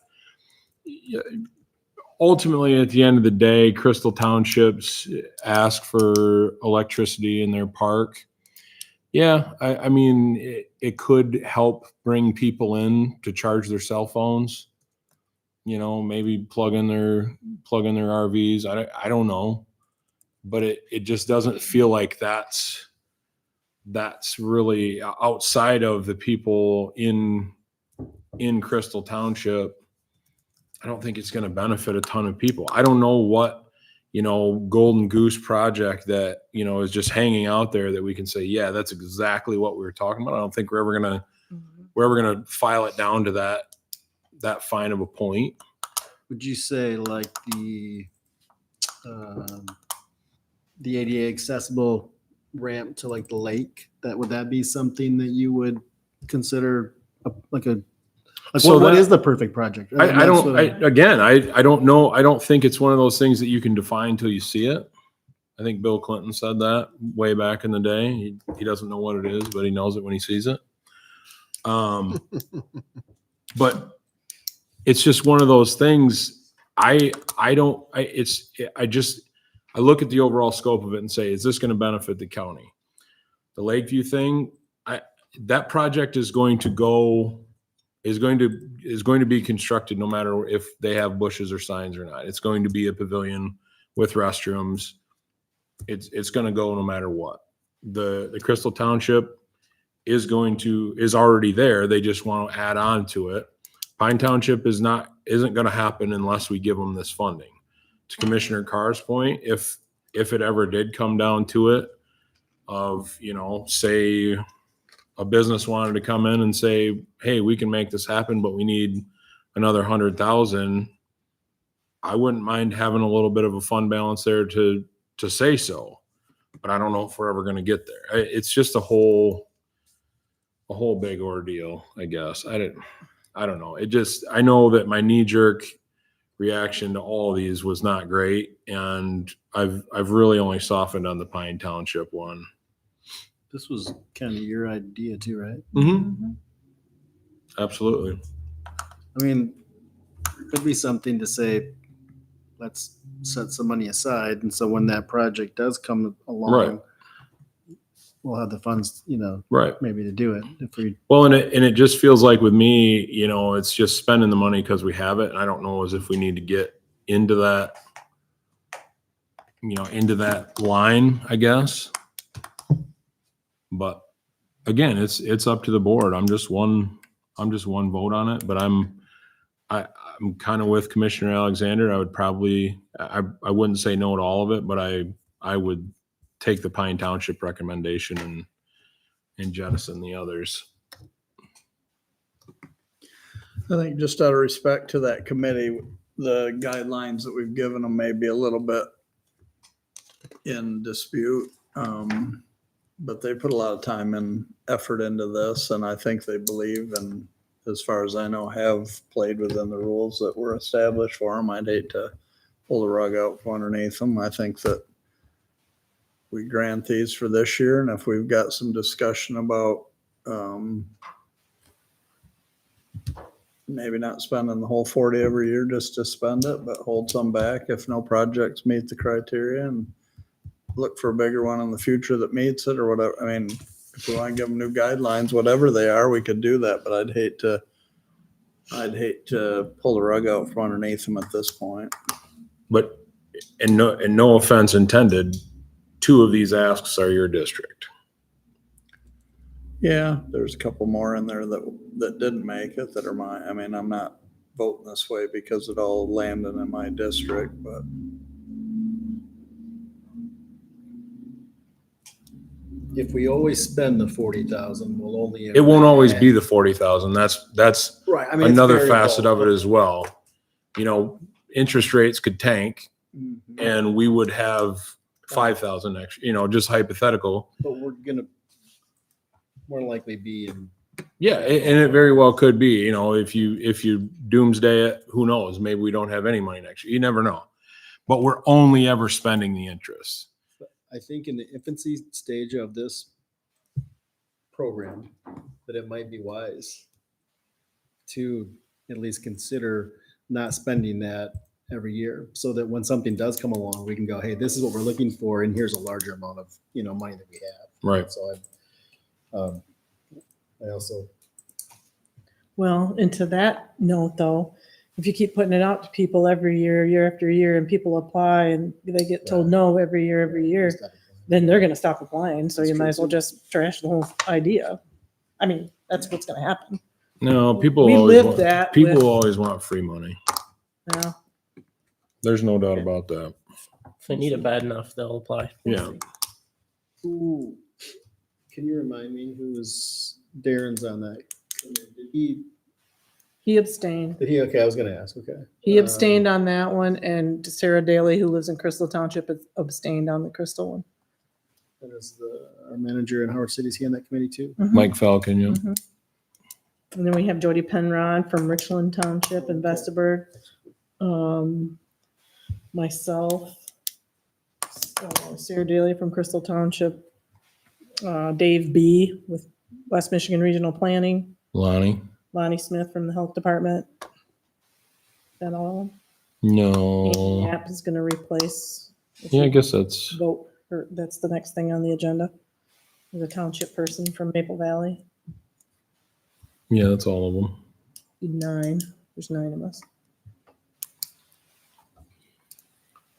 [SPEAKER 1] Ultimately, at the end of the day, Crystal Townships ask for electricity in their park. Yeah, I mean, it could help bring people in to charge their cell phones. Maybe plug in their RVs. I don't know, but it just doesn't feel like that's really outside of the people in Crystal Township. I don't think it's going to benefit a ton of people. I don't know what, golden goose project that, is just hanging out there that we can say, yeah, that's exactly what we were talking about. I don't think we're ever going to file it down to that fine of a point.
[SPEAKER 9] would you say like the ADA accessible ramp to like the lake, would that be something that you would consider
[SPEAKER 1] So
[SPEAKER 9] what
[SPEAKER 1] that-
[SPEAKER 9] is the perfect project?
[SPEAKER 1] I don't know. I don't think it's one of those things that you can define until you see it. I think Bill Clinton said that way back in the day. He doesn't know what it is, but he knows it when he sees it. But it's just one of those things. I look at the overall scope of it and say, is this going to benefit the county? The Lakeview thing, that project is going to be constructed no matter if they have bushes or signs or not. It's going to be a pavilion with restrooms. It's going to go no matter what. The Crystal Township is already there. They just want to add on to it. Pine Township isn't going to happen unless we give them this funding. To Commissioner Carr's point, if it ever did come down to it, of say a business wanted to come in and say, hey, we can make this happen, but we need another 100,000. I wouldn't mind having a little bit of a fund balance there to say so, but I don't know if we're ever going to get there. It's just a whole big ordeal, I guess. I don't know. I know that my knee jerk reaction to all of these was not great. And I've really only softened on the Pine Township one.
[SPEAKER 9] This was kind of your idea too, right?
[SPEAKER 1] Mm-hmm. Absolutely.
[SPEAKER 9] I mean, it could be something to say, let's set some money aside. And so when that project does come along,
[SPEAKER 1] Right.
[SPEAKER 9] we'll have the funds,
[SPEAKER 1] Right.
[SPEAKER 9] maybe to do it. If we,
[SPEAKER 1] Well, and it just feels like with me, it's just spending the money because we have it. And I don't know as if we need to get into that, into that line, I guess. But again, it's up to the board. I'm just one vote on it, but I'm kind of with Commissioner Alexander. I would probably, I wouldn't say no to all of it, but I would take the Pine Township recommendation and jettison the others.
[SPEAKER 2] I think just out of respect to that committee, the guidelines that we've given them may be a little bit in dispute. But they put a lot of time and effort into this, and I think they believe, and as far as I know, have played within the rules that were established for them. I'd hate to pull the rug out from underneath them. I think that we grant these for this year, and if we've got some discussion about maybe not spending the whole 40 every year just to spend it, but hold some back if no projects meet the criteria, and look for a bigger one in the future that meets it or whatever. I mean, if we want to give them new guidelines, whatever they are, we could do that, but I'd hate to pull the rug out from underneath them at this point.
[SPEAKER 1] But, and no offense intended, 2 of these asks are your district.
[SPEAKER 2] Yeah, there's a couple more in there that didn't make it that are mine. I mean, I'm not voting this way because it all landed in my district, but
[SPEAKER 9] If we always spend the 40,000, we'll only.
[SPEAKER 1] It won't always be the 40,000. That's
[SPEAKER 9] Right. I mean, it's
[SPEAKER 1] another
[SPEAKER 9] variable,
[SPEAKER 1] facet of it
[SPEAKER 9] but-
[SPEAKER 1] as well. You know, interest rates could tank
[SPEAKER 9] Mhm.
[SPEAKER 1] and we would have 5,000 extra, you know, just hypothetical.
[SPEAKER 9] But we're gonna more likely be in.
[SPEAKER 1] Yeah, and it very well could be, you know, if you doomsday it, who knows? Maybe we don't have any money next year. You never know. But we're only ever spending the interest.
[SPEAKER 9] I think in the infancy stage of this program, that it might be wise to at least consider not spending that every year, so that when something does come along, we can go, hey, this is what we're looking for, and here's a larger amount of, money that we have.
[SPEAKER 1] Right.
[SPEAKER 9] So I also,
[SPEAKER 5] Well, and to that note though, if you keep putting it out to people every year, year after year, and people apply and they get told no every year, then they're gonna stop applying. So you might as well just trash the whole idea. I mean, that's what's gonna happen.
[SPEAKER 1] No, people
[SPEAKER 5] We
[SPEAKER 1] always
[SPEAKER 5] lived
[SPEAKER 1] want,
[SPEAKER 5] that
[SPEAKER 1] people
[SPEAKER 5] with-
[SPEAKER 1] always want free money.
[SPEAKER 5] Yeah.
[SPEAKER 1] There's no doubt about that.
[SPEAKER 7] If they need it bad enough, they'll apply.
[SPEAKER 1] Yeah.
[SPEAKER 9] who, can you remind me who's Darren's on that? Did
[SPEAKER 5] He abstained.
[SPEAKER 9] he, okay, I was gonna ask, okay.
[SPEAKER 5] He abstained on that one, and Sarah Daly, who lives in Crystal Township, abstained on the Crystal one.
[SPEAKER 9] That is our manager in Howard City. Is he on that committee too?
[SPEAKER 1] Mike Falcon, yeah.
[SPEAKER 5] Mhm. And then we have Jody Penrod from Richland Township in Vestaburg. Myself, Sarah Daly from Crystal Township, Dave B. with West Michigan Regional Planning,
[SPEAKER 1] Lonnie?
[SPEAKER 5] Lonnie Smith from the Health Department. That all?
[SPEAKER 1] No.
[SPEAKER 5] App is gonna replace.
[SPEAKER 1] Yeah, I guess that's,
[SPEAKER 5] Vote, or that's the next thing on the agenda. The township person from Maple Valley,
[SPEAKER 1] yeah, that's all of them.
[SPEAKER 5] 9, there's 9 of us.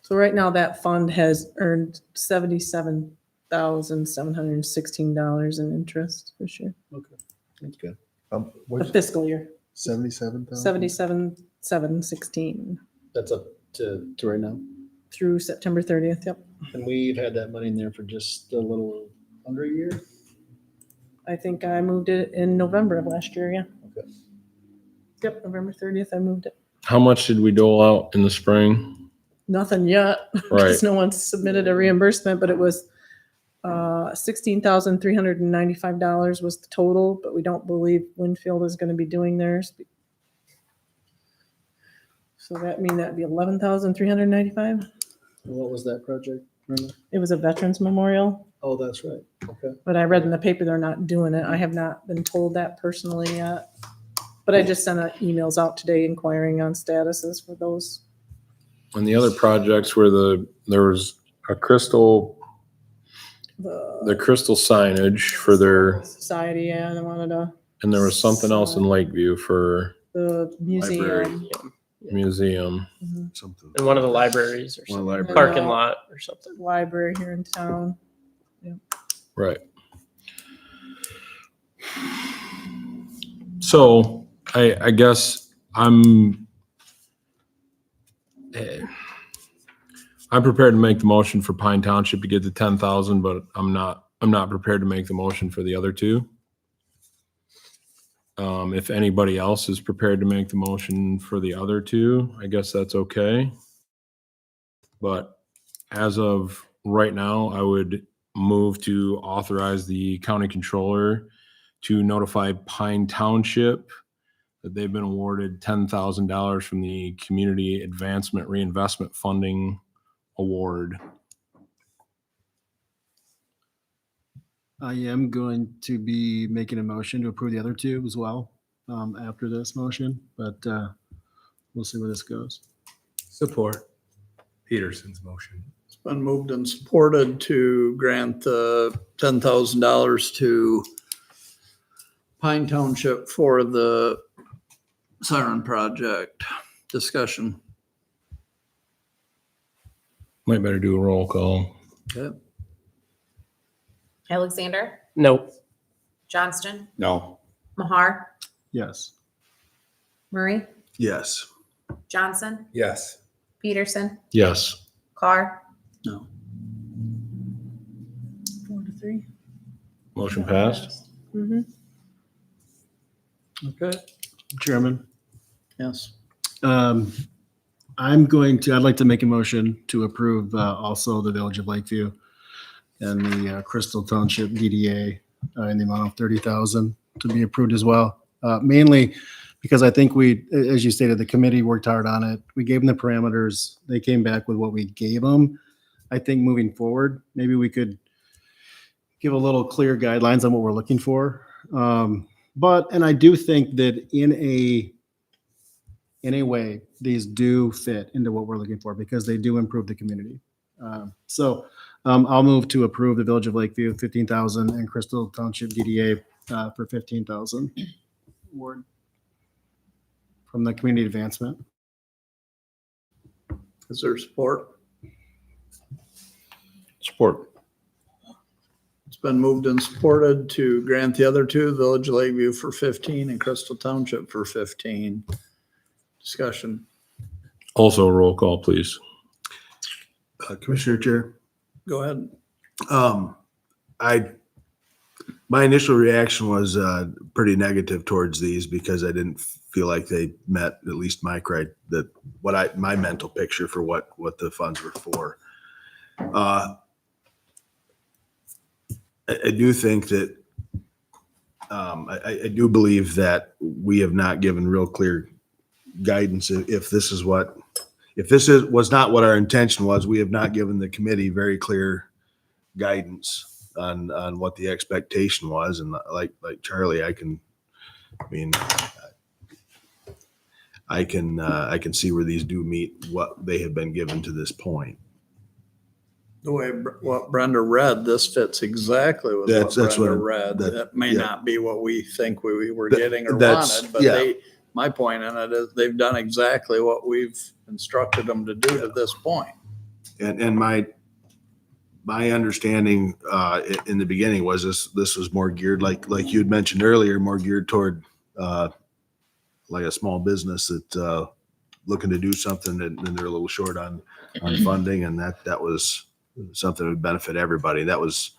[SPEAKER 5] So right now that fund has earned $77,716 in interest this year,
[SPEAKER 9] That's good.
[SPEAKER 5] the
[SPEAKER 10] What's
[SPEAKER 5] fiscal year,
[SPEAKER 10] 77,000?
[SPEAKER 5] 77,716
[SPEAKER 9] That's up to right now.
[SPEAKER 5] through September 30th, yep.
[SPEAKER 9] And we've had that money in there for just a little under a year.
[SPEAKER 5] I think I moved it in November of last year, yeah.
[SPEAKER 9] Okay.
[SPEAKER 5] Yep, November 30th, I moved it.
[SPEAKER 1] How much did we dole out in the spring?
[SPEAKER 5] Nothing yet,
[SPEAKER 1] Right.
[SPEAKER 5] because no one's submitted a reimbursement, but it was $16,395 was the total, but we don't believe Winfield is gonna be doing theirs. So that'd be 11,395.
[SPEAKER 9] And what was that project, Brenda?
[SPEAKER 5] It was a Veterans Memorial,
[SPEAKER 9] Oh, that's right. Okay.
[SPEAKER 5] but I read in the paper they're not doing it. I have not been told that personally yet. But I just sent emails out today inquiring on statuses for those.
[SPEAKER 1] And the other projects were there was a crystal signage for their,
[SPEAKER 5] Society, yeah, they wanted
[SPEAKER 1] and there was something else in Lakeview for
[SPEAKER 5] the
[SPEAKER 1] Library.
[SPEAKER 5] museum,
[SPEAKER 1] museum.
[SPEAKER 10] Something.
[SPEAKER 7] In one of the libraries or
[SPEAKER 1] One
[SPEAKER 7] something,
[SPEAKER 1] library.
[SPEAKER 7] parking lot or something.
[SPEAKER 5] library here in town.
[SPEAKER 1] Right. So I guess I'm prepared to make the motion for Pine Township to get the 10,000, but I'm not prepared to make the motion for the other two. If anybody else is prepared to make the motion for the other two, I guess that's okay. But as of right now, I would move to authorize the county controller to notify Pine Township that they've been awarded $10,000 from the Community Advancement Reinvestment Funding Award.
[SPEAKER 9] I am going to be making a motion to approve the other two as well after this motion, but we'll see where this goes.
[SPEAKER 11] Support Peterson's motion.
[SPEAKER 2] It's been moved and supported to grant the $10,000 to Pine Township for the siren project. Discussion.
[SPEAKER 1] Might better do a roll call.
[SPEAKER 2] Okay.
[SPEAKER 12] Alexander,
[SPEAKER 7] Nope.
[SPEAKER 12] Johnston,
[SPEAKER 6] No.
[SPEAKER 12] Mahar,
[SPEAKER 9] Yes.
[SPEAKER 12] Murray,
[SPEAKER 10] Yes.
[SPEAKER 12] Johnson,
[SPEAKER 11] Yes.
[SPEAKER 12] Peterson,
[SPEAKER 1] Yes.
[SPEAKER 12] Carr.
[SPEAKER 2] No.
[SPEAKER 5] 4-3.
[SPEAKER 1] Motion passed.
[SPEAKER 5] Mm-hmm.
[SPEAKER 2] Okay.
[SPEAKER 9] Chairman,
[SPEAKER 2] Yes.
[SPEAKER 9] I'd like to make a motion to approve also the Village of Lakeview and the Crystal Township DDA in the amount of 30,000 to be approved as well. Mainly because I think we, as you stated, the committee worked hard on it. We gave them the parameters. They came back with what we gave them. I think moving forward, maybe we could give a little clear guidelines on what we're looking for. And I do think that in a way, these do fit into what we're looking for because they do improve the community. I'll move to approve the Village of Lakeview 15,000 and Crystal Township DDA for 15,000 award from the community advancement.
[SPEAKER 2] Is there support?
[SPEAKER 6] Support.
[SPEAKER 2] It's been moved and supported to grant the other two, Village of Lakeview for 15 and Crystal Township for 15. Discussion.
[SPEAKER 1] Also a roll call, please.
[SPEAKER 10] Commissioner Chair.
[SPEAKER 2] Go ahead.
[SPEAKER 10] My initial reaction was pretty negative towards these because I didn't feel like they met at least my my mental picture for what the funds were for. I do think that I do believe that we have not given real clear guidance. If this was not what our intention was, we have not given the committee very clear guidance on what the expectation was. And like Charlie, I can see where these do meet what they have been given to this point.
[SPEAKER 2] The way what Brenda read, this fits exactly with what Brenda read. That may not be what we think we were getting or wanted, but my point in it is they've done exactly what we've instructed them to do to this point.
[SPEAKER 10] And my understanding in the beginning was this was more geared, like you had mentioned earlier, more geared toward like a small business that looking to do something and they're a little short on funding, and that was something that would benefit everybody. That was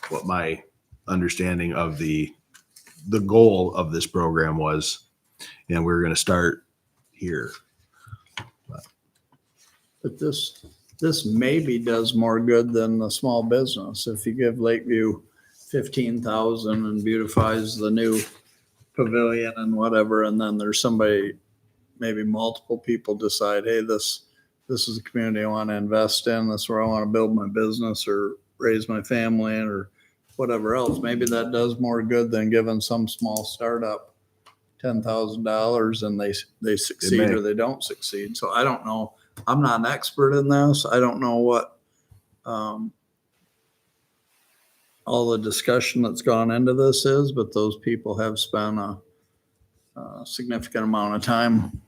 [SPEAKER 10] what my understanding of the goal of this program was, and we're going to start here.
[SPEAKER 2] But this maybe does more good than the small business. If you give Lakeview 15,000 and beautifies the new pavilion and whatever, and then there's somebody, maybe multiple people decide, hey, this is a community I want to invest in. This is where I want to build my business or raise my family or whatever else. Maybe that does more good than giving some small startup $10,000 and they succeed or they don't succeed. So I don't know. I'm not an expert in this. I don't know what all the discussion that's gone into this is, but those people have spent a significant amount of time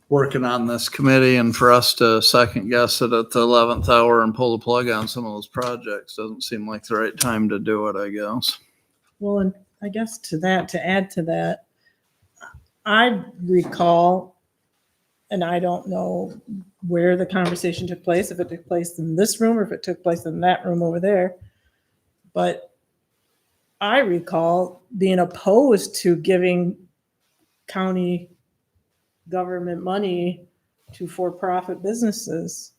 [SPEAKER 2] working on this committee, and for us to second guess it at the 11th hour and pull the plug on some of those projects doesn't seem like the right time to do it, I guess.
[SPEAKER 5] Well, and I guess to add to that, I recall, and I don't know where the conversation took place, if it took place in this room or if it took place in that room over there, but I recall being opposed to giving county government money to for-profit businesses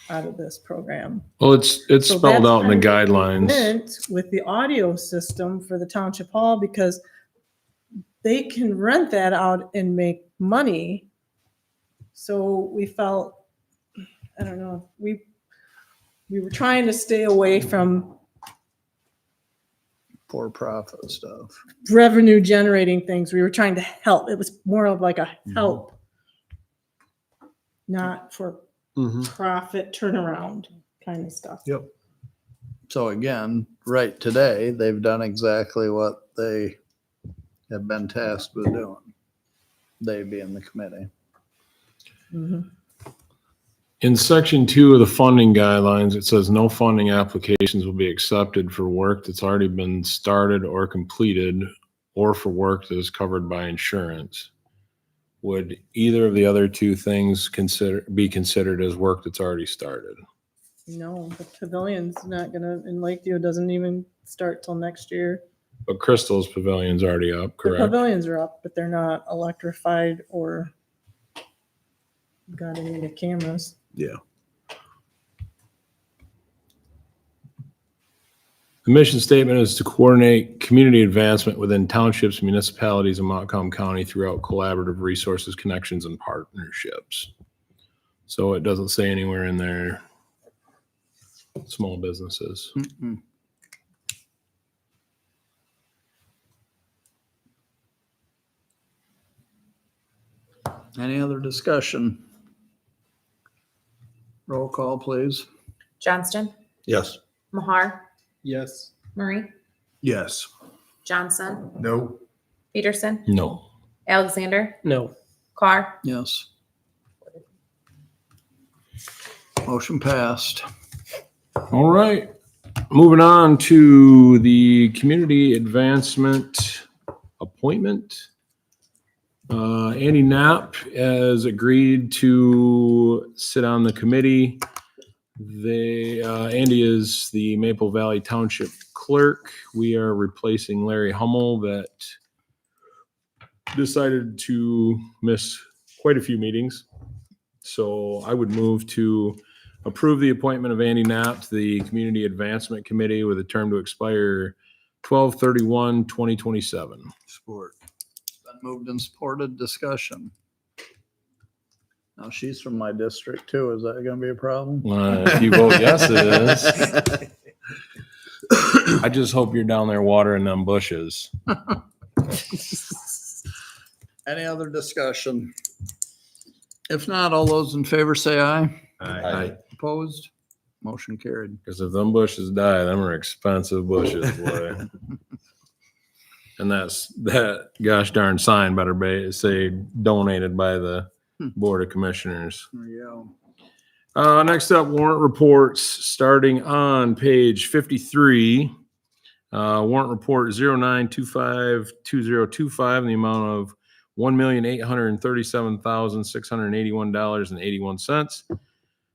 [SPEAKER 5] out of this program.
[SPEAKER 1] Well, it's
[SPEAKER 5] So
[SPEAKER 1] spelled
[SPEAKER 5] that's
[SPEAKER 1] out in the
[SPEAKER 5] kind of what we
[SPEAKER 1] guidelines.
[SPEAKER 5] meant with the audio system for the township hall, because they can rent that out and make money. So we felt, I don't know, we were trying to stay away from
[SPEAKER 2] For-profit stuff.
[SPEAKER 5] revenue generating things. We were trying to help. It was more of like a help, not for profit turnaround kind of stuff.
[SPEAKER 10] Yep.
[SPEAKER 2] So again, right today, they've done exactly what they have been tasked with doing. They being the committee.
[SPEAKER 5] Mhm.
[SPEAKER 1] In section 2 of the funding guidelines, it says no funding applications will be accepted for work that's already been started or completed or for work that is covered by insurance. Would either of the other two things be considered as work that's already started?
[SPEAKER 5] No, the pavilion's not gonna, in Lakeview, doesn't even start till next year.
[SPEAKER 1] But Crystal's Pavilion's already up,
[SPEAKER 5] The
[SPEAKER 1] correct?
[SPEAKER 5] pavilions are up, but they're not electrified or got any of the cameras.
[SPEAKER 10] Yeah.
[SPEAKER 1] The mission statement is to coordinate community advancement within townships, municipalities, and Montcalm County throughout collaborative resources, connections, and partnerships. So it doesn't say anywhere in there small businesses.
[SPEAKER 2] Mm-mm. Any other discussion? Roll call, please.
[SPEAKER 12] Johnston,
[SPEAKER 6] Yes.
[SPEAKER 12] Mahar,
[SPEAKER 9] Yes.
[SPEAKER 12] Murray,
[SPEAKER 10] Yes.
[SPEAKER 12] Johnson,
[SPEAKER 11] No.
[SPEAKER 12] Peterson,
[SPEAKER 1] No.
[SPEAKER 7] No.
[SPEAKER 12] Carr,
[SPEAKER 2] Yes. Motion passed.
[SPEAKER 1] All right. Moving on to the community advancement appointment. Andy Knapp has agreed to sit on the committee. Andy is the Maple Valley Township Clerk. We are replacing Larry Hummel that decided to miss quite a few meetings. So I would move to approve the appointment of Andy Knapp to the Community Advancement Committee with a term to expire 12/31/2027.
[SPEAKER 10] Sport.
[SPEAKER 2] Been moved and supported. Discussion. Now, she's from my district too. Is that gonna be a problem?
[SPEAKER 1] If you vote yes, it is. I just hope you're down there watering them bushes.
[SPEAKER 2] Any other discussion? If not, all those in favor say aye.
[SPEAKER 1] Aye.
[SPEAKER 2] Opposed? Motion carried.
[SPEAKER 1] Because if them bushes die, them are expensive bushes, boy. And that gosh darn sign better say donated by the Board of Commissioners.
[SPEAKER 2] There you go.
[SPEAKER 1] Next up, warrant reports, starting on page 53. Warrant report 09252025 in the amount of $1,837,681.81.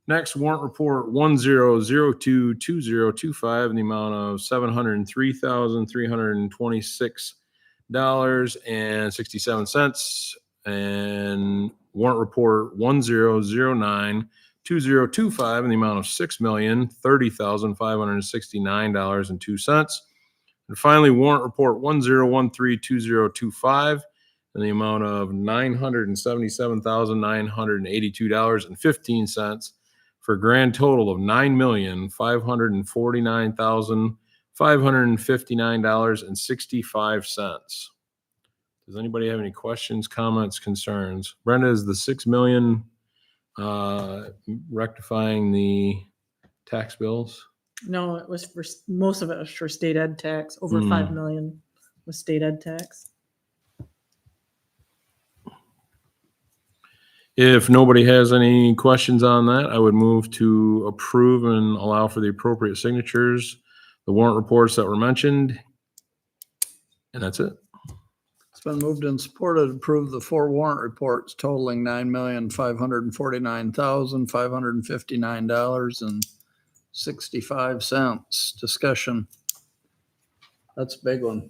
[SPEAKER 1] Next, warrant report 10022025 in the amount of $703,326.67. And warrant report 10092025 in the amount of $6,030,569.02. And finally, warrant report 10132025 in the amount of $977,982.15 for a grand total of $9,549,559.65. Does anybody have any questions, comments, concerns? Brenda, is the 6 million rectifying the tax bills?
[SPEAKER 5] No, it was for, most of it was for state ed tax, over 5 million was state ed tax.
[SPEAKER 1] If nobody has any questions on that, I would move to approve and allow for the appropriate signatures, the warrant reports that were mentioned. And that's it.
[SPEAKER 2] It's been moved and supported to approve the 4 warrant reports totaling $9,549,559.65. Discussion. That's a big one.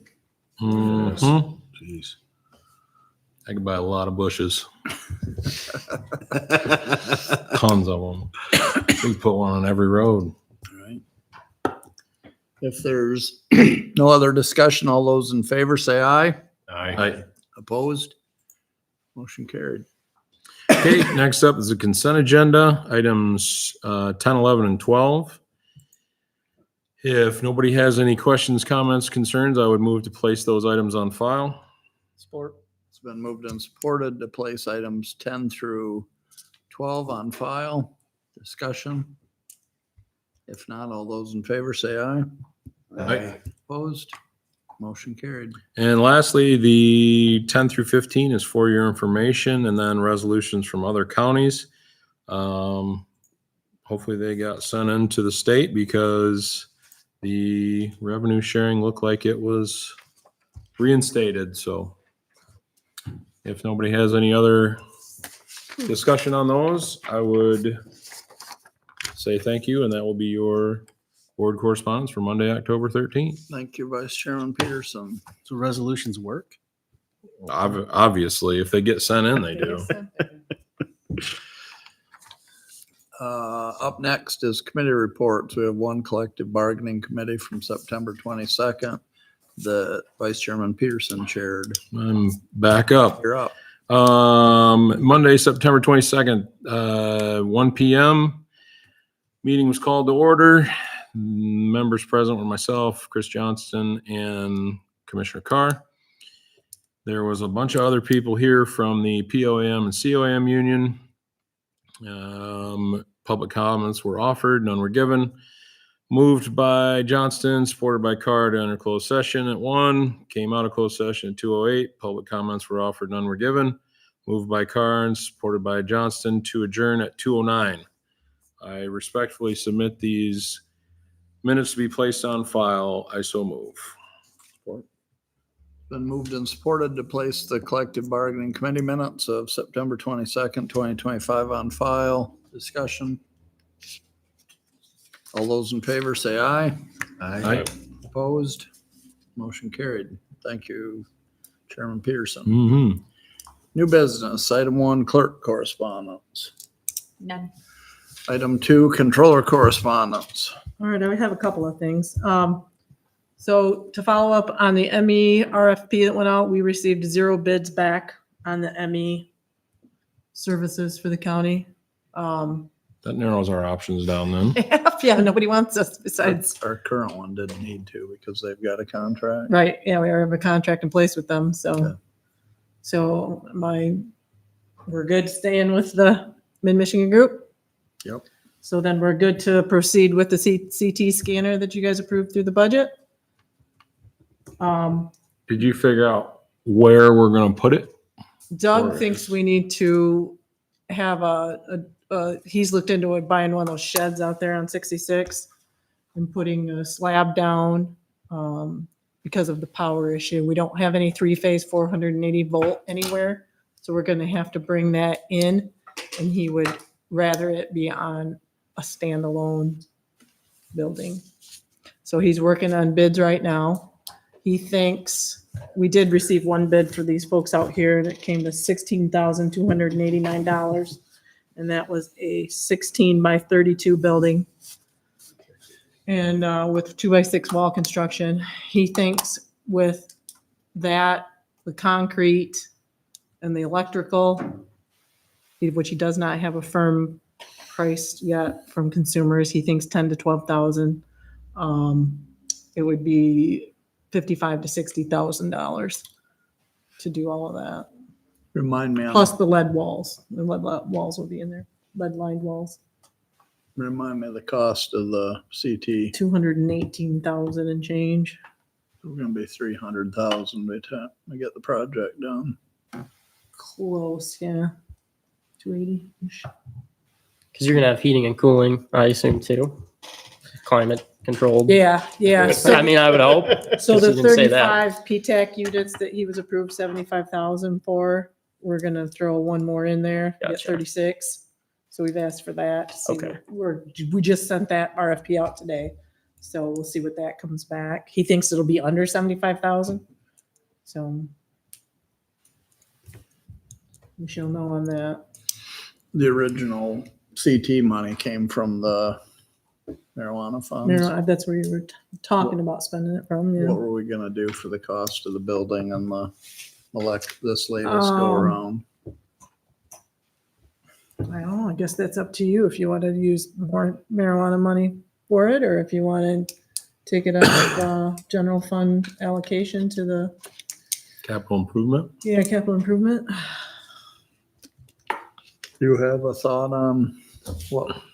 [SPEAKER 1] Mhm.
[SPEAKER 10] Jeez.
[SPEAKER 1] I could buy a lot of bushes, tons of them. We put one on every road.
[SPEAKER 2] Right. If there's no other discussion, all those in favor say aye.
[SPEAKER 1] Aye.
[SPEAKER 2] Opposed? Motion carried.
[SPEAKER 1] Okay, next up is the consent agenda, items 10, 11, and 12. If nobody has any questions, comments, concerns, I would move to place those items on file.
[SPEAKER 2] Support. It's been moved and supported to place items 10 through 12 on file. Discussion. If not, all those in favor say aye.
[SPEAKER 1] Aye.
[SPEAKER 2] Opposed? Motion carried.
[SPEAKER 1] And lastly, the 10 through 15 is for your information, and then resolutions from other counties. Hopefully they got sent into the state because the revenue sharing looked like it was reinstated. So if nobody has any other discussion on those, I would say thank you, and that will be your board correspondence for Monday, October 13th.
[SPEAKER 2] Thank you, Vice Chairman Peterson.
[SPEAKER 9] So resolutions work?
[SPEAKER 1] Obviously, if they get sent in, they do.
[SPEAKER 2] Up next is committee reports. We have one collective bargaining committee from September 22nd that Vice Chairman Peterson chaired.
[SPEAKER 1] I'm back up.
[SPEAKER 2] You're up.
[SPEAKER 1] Monday, September 22nd, 1 p.m. Meeting was called to order. Members present were myself, Chris Johnston, and Commissioner Carr. There was a bunch of other people here from the POAM and COAM union. Public comments were offered, none were given. Moved by Johnston, supported by Carr to enter closed session at 1. Came out of closed session at 2:08. Public comments were offered, none were given. Moved by Carr and supported by Johnston to adjourn at 2:09. I respectfully submit these minutes to be placed on file. I so move. Support.
[SPEAKER 2] Been moved and supported to place the collective bargaining committee minutes of September 22nd, 2025 on file. Discussion. All those in favor say aye.
[SPEAKER 1] Aye.
[SPEAKER 2] Opposed? Motion carried. Thank you, Chairman Peterson.
[SPEAKER 1] Mm-hmm.
[SPEAKER 2] New business, item 1, clerk correspondence.
[SPEAKER 12] None.
[SPEAKER 2] Item 2, controller correspondence.
[SPEAKER 5] All right, I have a couple of things. So to follow up on the ME RFP that went out, we received 0 bids back on the ME services for the county.
[SPEAKER 1] That narrows our options down then.
[SPEAKER 5] Yeah, nobody wants us besides,
[SPEAKER 2] Our current one didn't need to because they've got a contract.
[SPEAKER 5] right, yeah, we already have a contract in place with them, so.
[SPEAKER 2] Okay.
[SPEAKER 5] So we're good staying with the Mid-Michigan group?
[SPEAKER 2] Yep.
[SPEAKER 5] So then we're good to proceed with the CT scanner that you guys approved through the budget?
[SPEAKER 1] Did you figure out where we're going to put it?
[SPEAKER 5] Doug
[SPEAKER 1] Or
[SPEAKER 5] thinks
[SPEAKER 1] is-
[SPEAKER 5] we need to have he's looked into it, buying one of those sheds out there on 66 and putting a slab down because of the power issue. We don't have any 3-phase 480 volt anywhere. So we're going to have to bring that in, and he would rather it be on a standalone building. So he's working on bids right now. He thinks, we did receive one bid for these folks out here that came to $16,289. And that was a 16 by 32 building. And with 2x6 wall construction, he thinks with that, the concrete and the electrical, which he does not have a firm price yet from consumers, he thinks 10 to 12,000. It would be $55,000 to $60,000 to do all of that.
[SPEAKER 2] Remind me,
[SPEAKER 5] Plus the lead walls. The lead walls will be in there, lead lined walls.
[SPEAKER 2] remind me of the cost of the CT.
[SPEAKER 5] 218,000 and change.
[SPEAKER 2] We're gonna be 300,000 by the time we get the project done.
[SPEAKER 5] Close, yeah. 280-ish.
[SPEAKER 7] Because you're gonna have heating and cooling, I assume too. Climate controlled.
[SPEAKER 5] Yeah, yeah.
[SPEAKER 7] I
[SPEAKER 5] So,
[SPEAKER 7] mean, I would hope.
[SPEAKER 5] so
[SPEAKER 7] guess
[SPEAKER 5] the
[SPEAKER 7] you didn't say that.
[SPEAKER 5] 35 PTAC units that he was approved 75,000 for, we're gonna throw one more in there, get
[SPEAKER 7] Gotcha.
[SPEAKER 5] 36. So we've asked for that. See
[SPEAKER 7] Okay.
[SPEAKER 5] we just sent that RFP out today. So we'll see what that comes back. He thinks it'll be under 75,000. So we shall know on that.
[SPEAKER 2] The original CT money came from the marijuana funds.
[SPEAKER 5] Marilyn, that's where you were talking about spending it from, yeah.
[SPEAKER 2] What were we gonna do for the cost of the building and the this latest go around?
[SPEAKER 5] I don't know, I guess that's up to you if you wanted to use more marijuana money for it, or if you want to take it out of general fund allocation to the,
[SPEAKER 1] Capital improvement?
[SPEAKER 5] capital improvement.
[SPEAKER 2] Do you have a thought on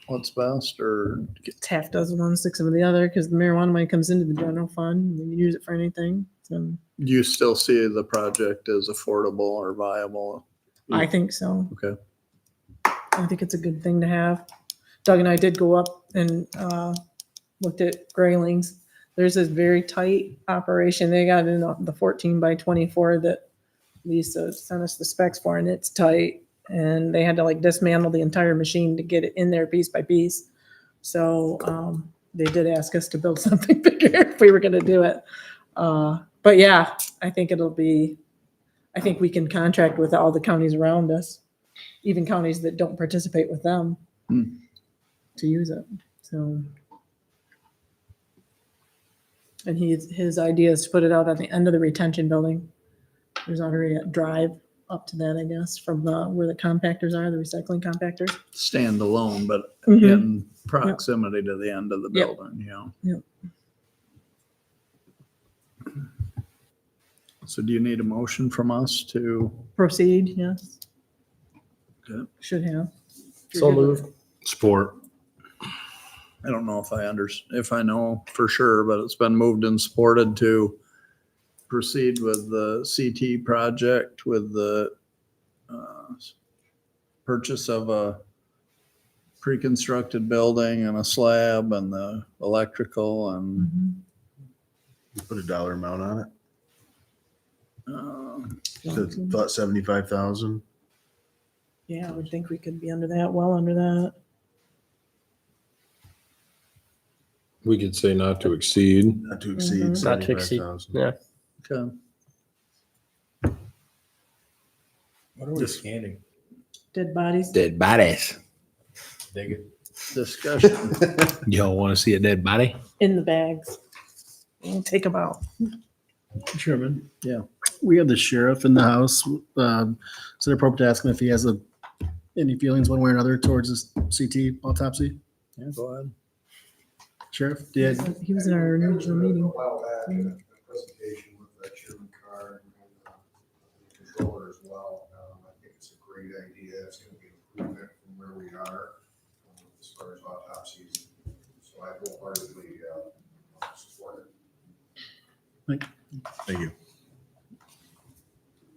[SPEAKER 2] what's best, or
[SPEAKER 5] It's half dozen one, 6 of the other, because the marijuana money comes into the general fund, and you can use it for anything. So
[SPEAKER 2] do you still see the project as affordable or viable?
[SPEAKER 5] I think so.
[SPEAKER 2] Okay.
[SPEAKER 5] I think it's a good thing to have. Doug and I did go up and looked at Grayling's. There's this very tight operation. They got in the 14 by 24 that Lisa sent us the specs for, and it's tight. And they had to like dismantle the entire machine to get it in there piece by piece. So they did ask us to build something bigger if we were going to do it. But yeah, I think I think we can contract with all the counties around us, even counties that don't participate with them to use it. So, and his idea is to put it out at the end of the retention building. There's already a drive up to that, I guess, from where the compactors are, the recycling compactors.
[SPEAKER 2] Stand alone, but
[SPEAKER 5] Mhm.
[SPEAKER 2] in proximity to the end of the
[SPEAKER 5] Yep.
[SPEAKER 2] building, you know?
[SPEAKER 5] Yep.
[SPEAKER 2] So do you need a motion from us to?
[SPEAKER 5] Proceed, yes.
[SPEAKER 2] Okay.
[SPEAKER 5] Should have.
[SPEAKER 7] So moved.
[SPEAKER 1] Sport.
[SPEAKER 2] I don't know if I know for sure, but it's been moved and supported to proceed with the CT project with the purchase of a pre-constructed building and a slab and the electrical and
[SPEAKER 5] Mhm.
[SPEAKER 10] You put a dollar amount on it.
[SPEAKER 2] uh,
[SPEAKER 10] Thought 75,000.
[SPEAKER 5] Yeah, I would think we could be under that, well under that.
[SPEAKER 1] We could say not to exceed.
[SPEAKER 10] Not to exceed
[SPEAKER 5] Mhm.
[SPEAKER 7] Not to exceed.
[SPEAKER 10] 75,000.
[SPEAKER 7] Yeah.
[SPEAKER 2] okay.
[SPEAKER 11] What are we scanning?
[SPEAKER 5] Dead bodies.
[SPEAKER 1] Dead bodies.
[SPEAKER 11] Dig it.
[SPEAKER 2] Discussion.
[SPEAKER 1] Y'all want to see a dead body?
[SPEAKER 5] In the bags. We'll take them out.
[SPEAKER 9] Chairman, yeah, we have the sheriff in the house. Is it appropriate to ask him if he has any feelings one way or another towards this CT autopsy?
[SPEAKER 2] Yeah, go ahead.
[SPEAKER 9] Sheriff,
[SPEAKER 5] He was in our original meeting.
[SPEAKER 3] A while back, in a presentation with Chairman Carr and the controller as well. I think it's a great idea. It's going to be an improvement from where we are as far as autopsies. So I wholeheartedly support it.
[SPEAKER 10] Thank you.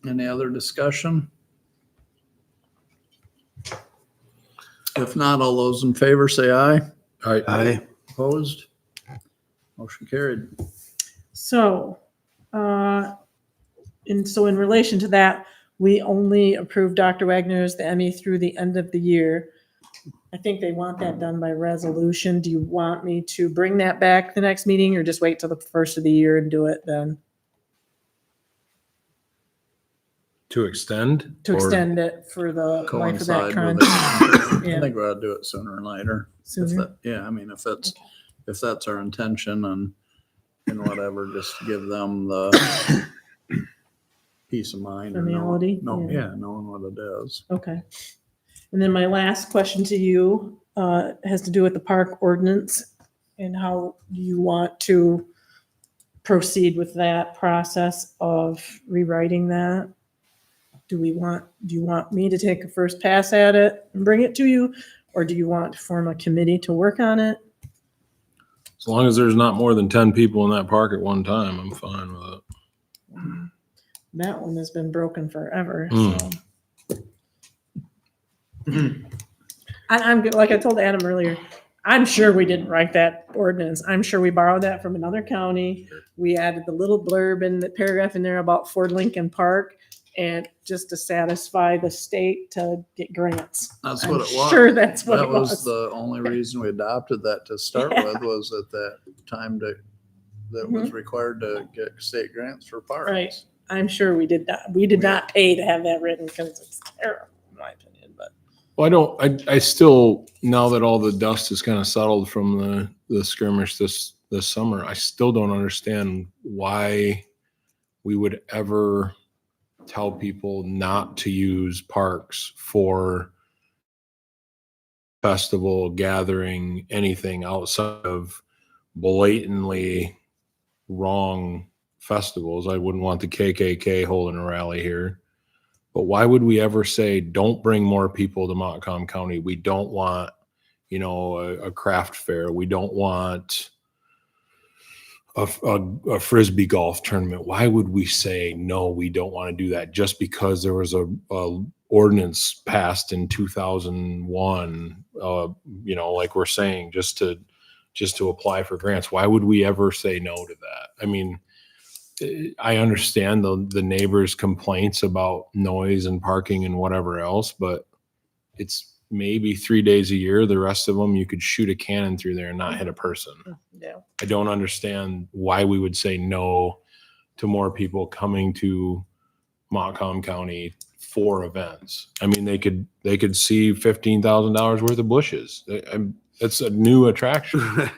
[SPEAKER 2] Any other discussion? If not, all those in favor say aye.
[SPEAKER 1] All right.
[SPEAKER 10] Aye.
[SPEAKER 2] Opposed? Motion carried.
[SPEAKER 5] So, in relation to that, we only approved Dr. Wagner's, the ME through the end of the year. I think they want that done by resolution. Do you want me to bring that back the next meeting or just wait till the first of the year and do it then?
[SPEAKER 1] To extend?
[SPEAKER 5] To
[SPEAKER 1] Or-
[SPEAKER 5] extend it for the life of that
[SPEAKER 2] Coincide with
[SPEAKER 5] contract?
[SPEAKER 2] it. I
[SPEAKER 5] Yeah.
[SPEAKER 2] think we ought to do it sooner or later. If
[SPEAKER 5] Sooner?
[SPEAKER 2] that- Yeah, I mean, if that's our intention and whatever, just to give them the peace of mind. or
[SPEAKER 5] Finality,
[SPEAKER 2] No,
[SPEAKER 5] yeah.
[SPEAKER 2] yeah, knowing what it is.
[SPEAKER 5] Okay. And then my last question to you has to do with the park ordinance and how you want to proceed with that process of rewriting that. Do you want me to take a first pass at it and bring it to you? Or do you want to form a committee to work on it?
[SPEAKER 1] As long as there's not more than 10 people in that park at one time, I'm fine with it.
[SPEAKER 5] That one has been broken forever,
[SPEAKER 1] Mm.
[SPEAKER 5] so. I'm, like I told Adam earlier, I'm sure we didn't write that ordinance. I'm sure we borrowed that from another county. We added the little blurb in the paragraph in there about Ford Lincoln Park and just to satisfy the state to get grants.
[SPEAKER 2] That's
[SPEAKER 5] I'm
[SPEAKER 2] what it was.
[SPEAKER 5] sure that's what
[SPEAKER 2] That
[SPEAKER 5] it
[SPEAKER 2] was
[SPEAKER 5] was.
[SPEAKER 2] the only reason we adopted that to start
[SPEAKER 5] Yeah.
[SPEAKER 2] with, was at that time that was required to get state grants for parks.
[SPEAKER 5] Right. I'm sure we did not. We did not pay to have that written because it's terrible, in my opinion, but.
[SPEAKER 1] Well, I still, now that all the dust is kind of settled from the skirmish this summer, I still don't understand why we would ever tell people not to use parks for festival, gathering, anything outside of blatantly wrong festivals. I wouldn't want the KKK holding a rally here. But why would we ever say, don't bring more people to Montcalm County? We don't want, a craft fair. We don't want a Frisbee golf tournament. Why would we say, no, we don't want to do that just because there was a ordinance passed in 2001, like we're saying, just to apply for grants? Why would we ever say no to that? I mean, I understand the neighbors' complaints about noise and parking and whatever else, but it's maybe 3 days a year. The rest of them, you could shoot a cannon through there and not hit a person.
[SPEAKER 5] Yeah.
[SPEAKER 1] I don't understand why we would say no to more people coming to Montcalm County for events. I mean, they could see $15,000 worth of bushes. That's a new attraction.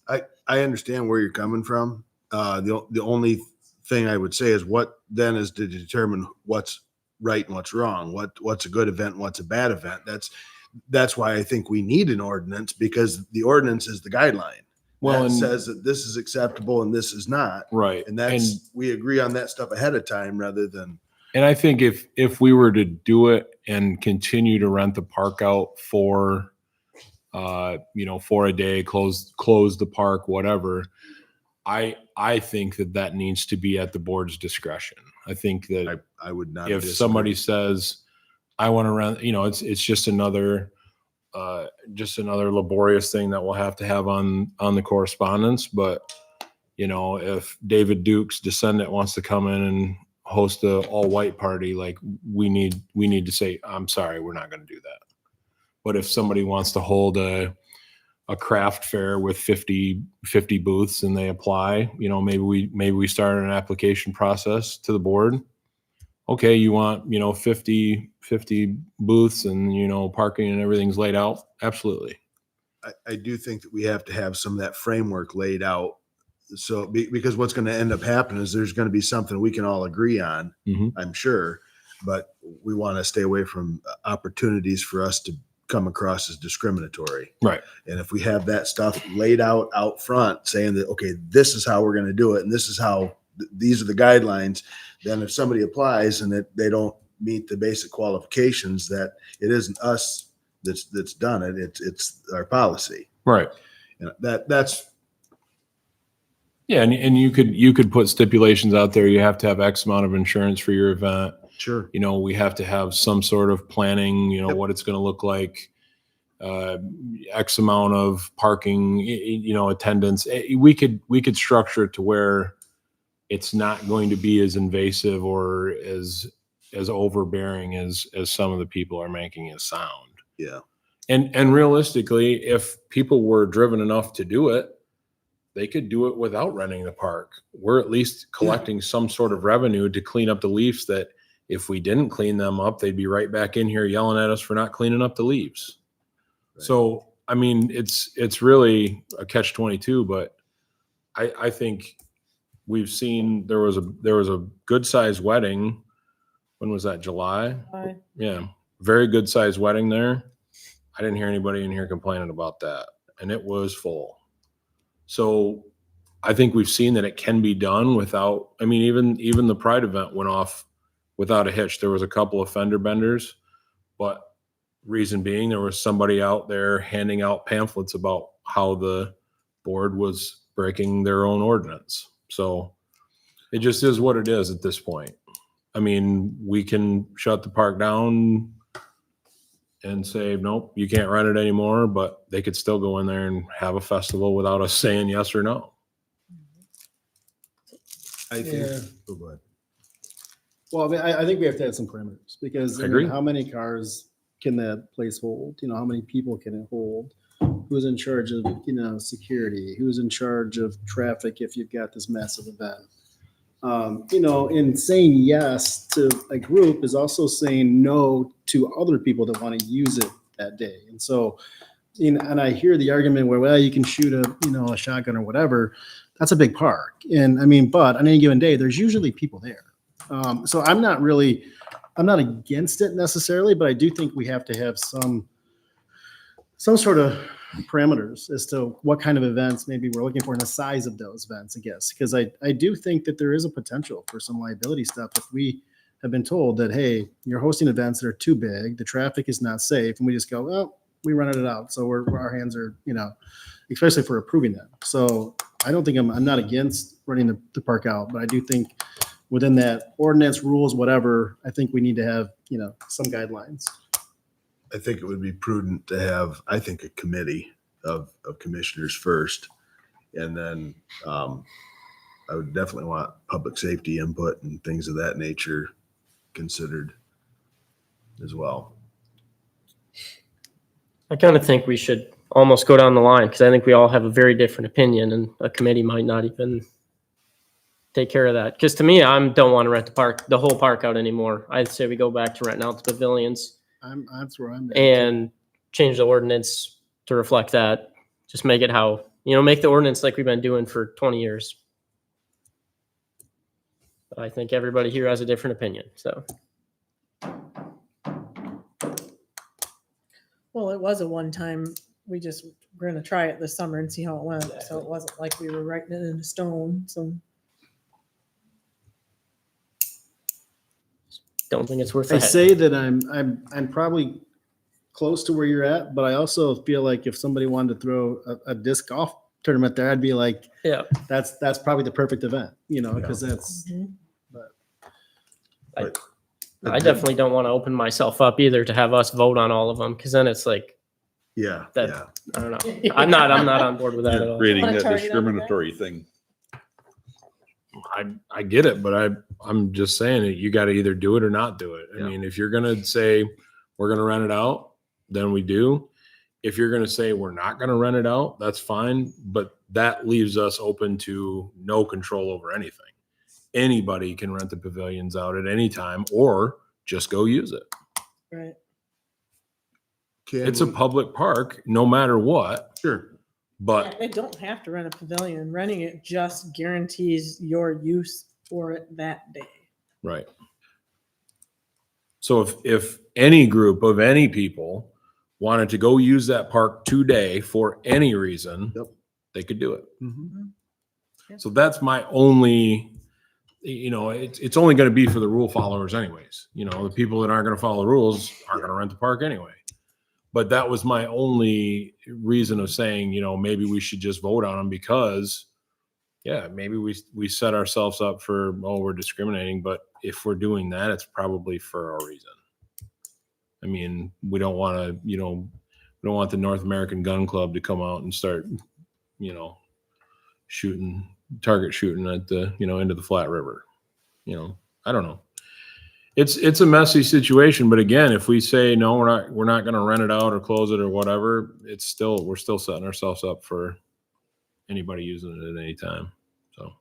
[SPEAKER 10] I understand where you're coming from. The only thing I would say is what then is to determine what's right and what's wrong, what's a good event, and what's a bad event. That's why I think we need an ordinance, because the ordinance is the guideline.
[SPEAKER 1] Well,
[SPEAKER 10] That
[SPEAKER 1] and
[SPEAKER 10] says that this is acceptable and this is not.
[SPEAKER 1] right.
[SPEAKER 10] And we agree on that stuff ahead of time rather than.
[SPEAKER 1] And I think if we were to do it and continue to rent the park out for, for a day, close the park, whatever, I think that needs to be at the board's discretion. I think that
[SPEAKER 10] I would not.
[SPEAKER 1] if
[SPEAKER 10] disagree.
[SPEAKER 1] somebody says, I want to rent, it's just another laborious thing that we'll have to have on the correspondence. But, if David Duke's descendant wants to come in and host a all white party, like we need to say, I'm sorry, we're not going to do that. But if somebody wants to hold a craft fair with 50 booths and they apply, maybe we start an application process to the board. Okay, you want, 50 booths and, parking and everything's laid out. Absolutely.
[SPEAKER 10] I do think that we have to have some of that framework laid out. So because what's going to end up happening is there's going to be something we can all agree on,
[SPEAKER 1] Mhm.
[SPEAKER 10] I'm sure, but we want to stay away from opportunities for us to come across as discriminatory.
[SPEAKER 1] Right.
[SPEAKER 10] And if we have that stuff laid out front saying that, okay, this is how we're going to do it, and this is how, these are the guidelines, then if somebody applies and that they don't meet the basic qualifications, that it isn't us that's done it, it's our policy.
[SPEAKER 1] Right.
[SPEAKER 10] And that's
[SPEAKER 1] Yeah. And you could put stipulations out there. You have to have X amount of insurance for your event.
[SPEAKER 10] sure.
[SPEAKER 1] We have to have some sort of planning,
[SPEAKER 10] Yep.
[SPEAKER 1] what it's going to look like, X amount of parking, attendance. We could structure it to where it's not going to be as invasive or as overbearing as some of the people are making it sound.
[SPEAKER 10] Yeah.
[SPEAKER 1] And realistically, if people were driven enough to do it, they could do it without renting the park. We're at least collecting some sort of revenue to clean up the leaves that if we didn't clean them up, they'd be right back in here yelling at us for not cleaning up the leaves.
[SPEAKER 10] Right.
[SPEAKER 1] So, I mean, it's really a catch-22, but I think we've seen there was a good sized wedding. When was that? July? Yeah. Very good sized wedding there. I didn't hear anybody in here complaining about that. And it was full. So I think we've seen that it can be done without, I mean, even the Pride event went off without a hitch. There was a couple of fender benders, but reason being there was somebody out there handing out pamphlets about how the board was breaking their own ordinance. So it just is what it is at this point. I mean, we can shut the park down and say, nope, you can't rent it anymore, but they could still go in there and have a festival without us saying yes or no.
[SPEAKER 10] I think,
[SPEAKER 9] Yeah.
[SPEAKER 10] oh, go ahead.
[SPEAKER 9] Well, I mean, I think we have to have some parameters because
[SPEAKER 1] I
[SPEAKER 9] I mean,
[SPEAKER 1] agree.
[SPEAKER 9] how many cars can that place hold? You know, how many people can it hold? Who's in charge of, you know, security? Who's in charge of traffic if you've got this massive event? You know, and saying yes to a group is also saying no to other people that want to use it that day. And so, and I hear the argument where, well, you can shoot a shotgun or whatever. That's a big park. And I mean, but on any given day, there's usually people there. So I'm not against it necessarily, but I do think we have to have some sort of parameters as to what kind of events maybe we're looking for and the size of those events, I guess. Because I do think that there is a potential for some liability stuff if we have been told that, hey, you're hosting events that are too big, the traffic is not safe, and we just go, well, we rented it out. So our hands are, you know, especially for approving them. So I don't think I'm not against running the park out, but I do think within that ordinance rules, whatever, I think we need to have, you know, some guidelines.
[SPEAKER 10] I think it would be prudent to have, I think, a committee of commissioners first. And then I would definitely want public safety input and things of that nature considered as well.
[SPEAKER 7] I kind of think we should almost go down the line because I think we all have a very different opinion and a committee might not even take care of that. Because to me, I don't want to rent the whole park out anymore. I'd say we go back to renting out the pavilions
[SPEAKER 9] That's where I'm at.
[SPEAKER 7] and change the ordinance to reflect that. Just make it how, make the ordinance like we've been doing for 20 years. But I think everybody here has a different opinion, so.
[SPEAKER 5] Well, it was a one-time, we're going to try it this summer and see how it went. So it wasn't like we were writing it in stone, so.
[SPEAKER 7] Don't think it's worth the
[SPEAKER 9] I
[SPEAKER 7] head.
[SPEAKER 9] say that I'm probably close to where you're at, but I also feel like if somebody wanted to throw a disc golf tournament there, I'd be like,
[SPEAKER 7] Yeah.
[SPEAKER 9] that's probably the perfect event, because that's.
[SPEAKER 7] I definitely don't want to open myself up either to have us vote on all of them because then it's like,
[SPEAKER 10] Yeah.
[SPEAKER 7] That-
[SPEAKER 10] Yeah.
[SPEAKER 7] I don't know. I'm not on board with that at all.
[SPEAKER 6] Creating
[SPEAKER 5] Wanna
[SPEAKER 6] that
[SPEAKER 5] target
[SPEAKER 6] discriminatory thing.
[SPEAKER 1] I get it, but I'm just saying that you got to either do it or not do it. I
[SPEAKER 6] Yeah.
[SPEAKER 1] mean, if you're going to say we're going to rent it out, then we do. If you're going to say we're not going to rent it out, that's fine. But that leaves us open to no control over anything. Anybody can rent the pavilions out at any time or just go use it.
[SPEAKER 5] Right.
[SPEAKER 1] It's a public park, no matter what.
[SPEAKER 10] Sure.
[SPEAKER 1] But
[SPEAKER 5] They don't have to rent a pavilion. Renting it just guarantees your use for it that day.
[SPEAKER 1] right. So if any group of any people wanted to go use that park today for any reason,
[SPEAKER 10] Yep.
[SPEAKER 1] they could do it.
[SPEAKER 5] Yeah.
[SPEAKER 1] So that's my only, it's only going to be for the rule followers anyways. The people that aren't going to follow the rules aren't going to rent the park anyway. But that was my only reason of saying, maybe we should just vote on them because, yeah, maybe we set ourselves up for, we're discriminating. But if we're doing that, it's probably for a reason. I mean, we don't want to, we don't want the North American Gun Club to come out and start, target shooting at the, into the Flat River. I don't know. It's a messy situation, but again, if we say no, we're not going to rent it out or close it or whatever, we're still setting ourselves up for anybody using it at any time. So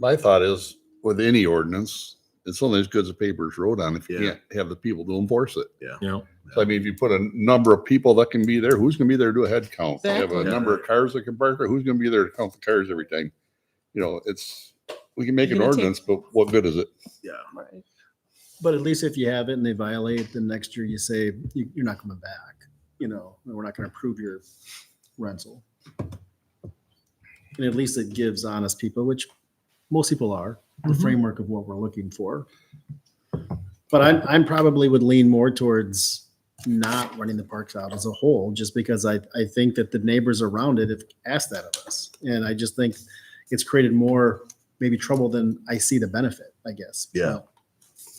[SPEAKER 6] My thought is with any ordinance, it's only as good as the papers wrote on if you
[SPEAKER 10] Yeah.
[SPEAKER 6] can't have the people to enforce it. So I mean, if you put a number of people that can be there, who's going to be there to do a head count? You have a
[SPEAKER 5] Exactly.
[SPEAKER 6] number of cars that can park there, who's going to be there to count the cars every time? We can make
[SPEAKER 5] You're
[SPEAKER 6] an
[SPEAKER 5] gonna take-
[SPEAKER 6] ordinance, but what good is it?
[SPEAKER 10] Yeah.
[SPEAKER 5] Right.
[SPEAKER 9] But at least if you have it and they violate, then next year you say, you're not coming back, and we're not going to approve your rental. And at least it gives honest people, which most people are, the framework of what we're looking for. But I'm probably would lean more towards not running the parks out as a whole, just because I think that the neighbors around it have asked that of us. And I just think it's created more maybe trouble than I see the benefit, I guess.
[SPEAKER 10] Yeah.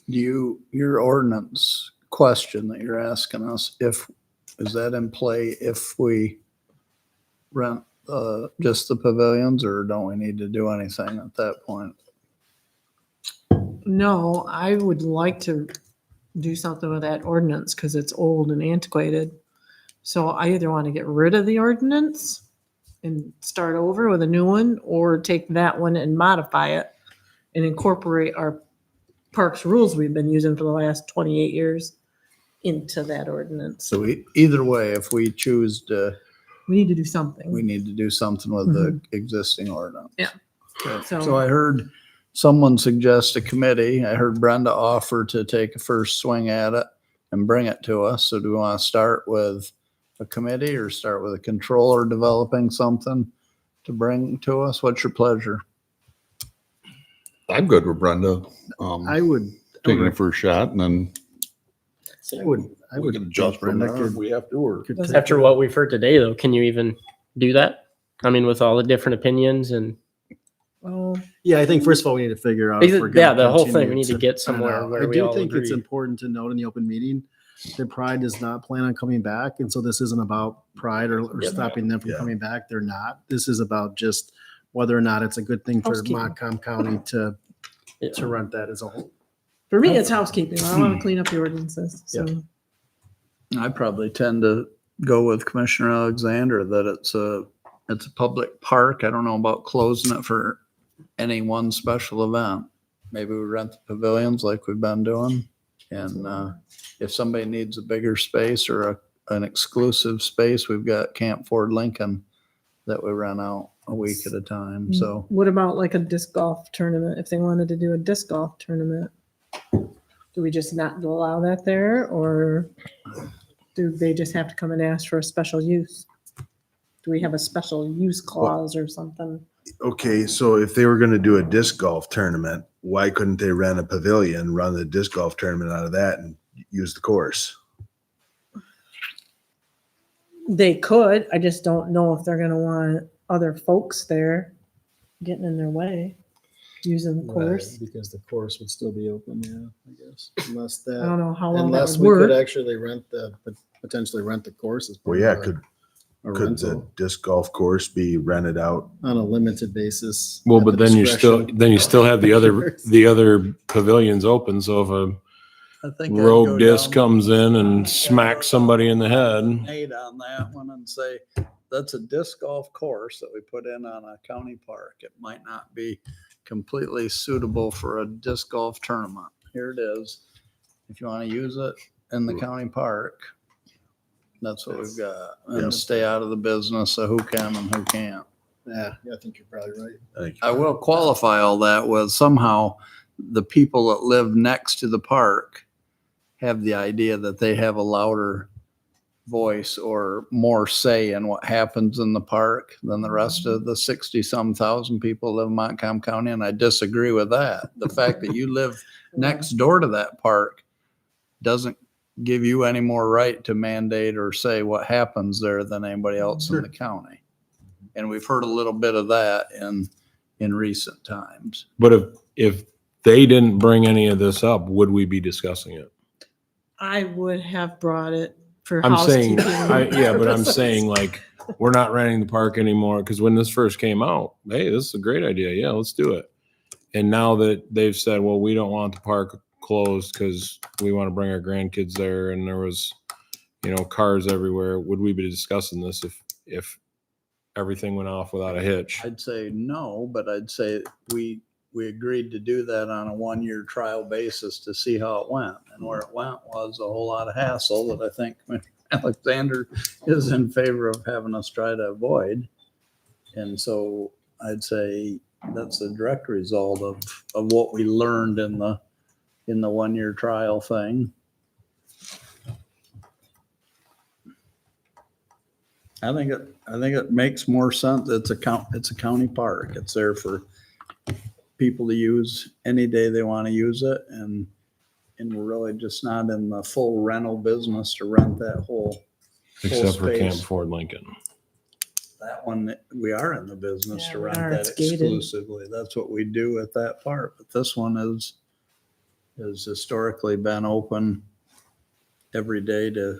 [SPEAKER 2] Your ordinance question that you're asking us, is that in play if we rent just the pavilions, or don't we need to do anything at that point?
[SPEAKER 5] No, I would like to do something with that ordinance because it's old and antiquated. So I either want to get rid of the ordinance and start over with a new one, or take that one and modify it and incorporate our parks rules we've been using for the last 28 years into that ordinance.
[SPEAKER 2] So either way, if we choose to,
[SPEAKER 5] We need to do something.
[SPEAKER 2] we need to do something with the existing ordinance.
[SPEAKER 5] Yeah.
[SPEAKER 2] Okay.
[SPEAKER 5] So-
[SPEAKER 2] So I heard someone suggest a committee. I heard Brenda offer to take a first swing at it and bring it to us. So do we want to start with a committee or start with a controller developing something to bring to us? What's your pleasure?
[SPEAKER 6] I'm good with Brenda.
[SPEAKER 9] I would,
[SPEAKER 6] Taking a first shot and then
[SPEAKER 9] I would
[SPEAKER 6] can adjust from
[SPEAKER 9] Brenda
[SPEAKER 6] there if
[SPEAKER 9] could-
[SPEAKER 6] we have to, or.
[SPEAKER 9] could take
[SPEAKER 7] After
[SPEAKER 9] a-
[SPEAKER 7] what we've heard today, though, can you even do that? I mean, with all the different opinions and
[SPEAKER 5] Well,
[SPEAKER 9] Yeah, I think first of all, we need to figure out. if we're
[SPEAKER 7] yeah,
[SPEAKER 9] gonna
[SPEAKER 7] the whole thing,
[SPEAKER 9] continue
[SPEAKER 7] we need to get
[SPEAKER 9] put it
[SPEAKER 7] somewhere
[SPEAKER 9] out.
[SPEAKER 7] where
[SPEAKER 9] I
[SPEAKER 7] we
[SPEAKER 9] do
[SPEAKER 7] all
[SPEAKER 9] think it's
[SPEAKER 7] agree.
[SPEAKER 9] important to note in the open meeting that Pride does not plan on coming back. And so this isn't about Pride or
[SPEAKER 7] Yep.
[SPEAKER 9] stopping them from
[SPEAKER 10] Yeah.
[SPEAKER 9] coming back. They're not. This is about just whether or not it's a good thing for
[SPEAKER 5] Housekeeping.
[SPEAKER 9] Montcalm County to
[SPEAKER 7] Yeah.
[SPEAKER 9] rent that as a whole.
[SPEAKER 5] for me, it's housekeeping. I want to clean up the ordinances. So
[SPEAKER 2] I probably tend to go with Commissioner Alexander that it's a public park. I don't know about closing it for any one special event. Maybe we rent the pavilions like we've been doing. And if somebody needs a bigger space or an exclusive space, we've got Camp Ford Lincoln that we rent out a week at a time. So
[SPEAKER 5] what about like a disc golf tournament? If they wanted to do a disc golf tournament, do we just not allow that there, or do they just have to come and ask for a special use? Do we have a special use clause or something?
[SPEAKER 10] Okay, so if they were gonna do a disc golf tournament, why couldn't they rent a pavilion, run the disc golf tournament out of that and use the course?
[SPEAKER 5] They could. I just don't know if they're going to want other folks there getting in their way, using the course.
[SPEAKER 9] Because the course would still be open, yeah, I guess, unless
[SPEAKER 5] I
[SPEAKER 9] that,
[SPEAKER 5] don't know how long that
[SPEAKER 9] unless
[SPEAKER 5] would
[SPEAKER 9] we could
[SPEAKER 5] work.
[SPEAKER 9] actually potentially rent the course as part
[SPEAKER 10] Well, yeah,
[SPEAKER 9] of a
[SPEAKER 10] could the
[SPEAKER 9] rental
[SPEAKER 10] disc golf course be rented out?
[SPEAKER 9] on a limited basis.
[SPEAKER 1] Well,
[SPEAKER 9] at
[SPEAKER 1] but
[SPEAKER 9] the
[SPEAKER 1] then
[SPEAKER 9] discretion.
[SPEAKER 1] you still have the other pavilions open. So if a
[SPEAKER 2] I think I'd go
[SPEAKER 1] rogue disc
[SPEAKER 2] down
[SPEAKER 1] comes in and smacks somebody in the head,
[SPEAKER 2] 8 on that one and say, that's a disc golf course that we put in on a county park. It might not be completely suitable for a disc golf tournament. Here it is. If you want to use it in the county park, that's what we've got.
[SPEAKER 10] Yeah.
[SPEAKER 2] And stay out of the business of who can and who can't.
[SPEAKER 9] Yeah, I think you're probably right.
[SPEAKER 10] I think
[SPEAKER 2] I will qualify all that with somehow the people that live next to the park have the idea that they have a louder voice or more say in what happens in the park than the rest of the 60-some thousand people live in Montcalm County. And I disagree with that. The fact that you live next door to that park doesn't give you any more right to mandate or say what happens there than anybody else in the county. And we've heard a little bit of that in recent times.
[SPEAKER 1] but if they didn't bring any of this up, would we be discussing it?
[SPEAKER 5] I would have brought it for
[SPEAKER 1] I'm saying,
[SPEAKER 5] housekeeping.
[SPEAKER 1] yeah, but I'm
[SPEAKER 5] purposes.
[SPEAKER 1] saying like, we're not renting the park anymore. Cause when this first came out, hey, this is a great idea. Yeah, let's do it. And now that they've said, well, we don't want the park closed because we want to bring our grandkids there. And there was, cars everywhere. Would we be discussing this if everything went off without a hitch?
[SPEAKER 2] I'd say no, but I'd say we agreed to do that on a 1-year trial basis to see how it went. And where it went was a whole lot of hassle that I think Alexander is in favor of having us try to avoid. And so I'd say that's a direct result of what we learned in the 1-year trial thing. I think it makes more sense. It's a county park. It's there for people to use any day they want to use it. And we're really just not in the full rental business to rent that whole
[SPEAKER 1] Except for Camp
[SPEAKER 2] space.
[SPEAKER 1] Ford Lincoln.
[SPEAKER 2] That one, we are in the business
[SPEAKER 5] Yeah,
[SPEAKER 2] to
[SPEAKER 5] we
[SPEAKER 2] rent
[SPEAKER 5] are.
[SPEAKER 2] that
[SPEAKER 5] It's gated.
[SPEAKER 2] exclusively. That's what we do at that park. But this one has historically been open every day to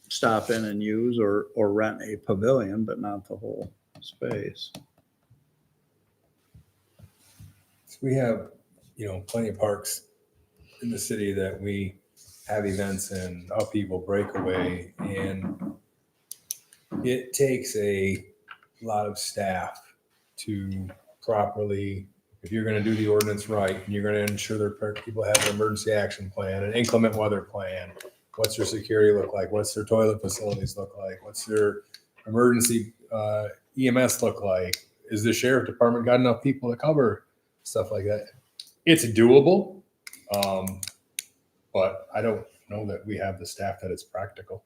[SPEAKER 2] stop in and use or rent a pavilion, but not the whole space.
[SPEAKER 11] We have, plenty of parks in the city that we have events in, upheaval, breakaway, and it takes a lot of staff to properly, if you're going to do the ordinance right, and you're going to ensure that people have an emergency action plan, an inclement weather plan, what's their security look like? What's their toilet facilities look like? What's their emergency EMS look like? Is the sheriff department got enough people to cover stuff like that? It's doable, but I don't know that we have the staff that it's practical.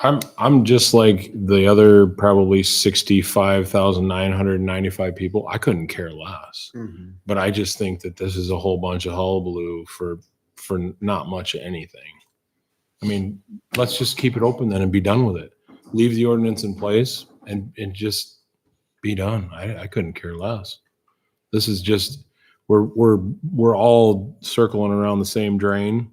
[SPEAKER 1] I'm just like the other probably 65,995 people. I couldn't care less. But I just think that this is a whole bunch of hullabaloo for not much of anything. I mean, let's just keep it open then and be done with it. Leave the ordinance in place and just be done. I couldn't care less. This is just we're all circling around the same drain.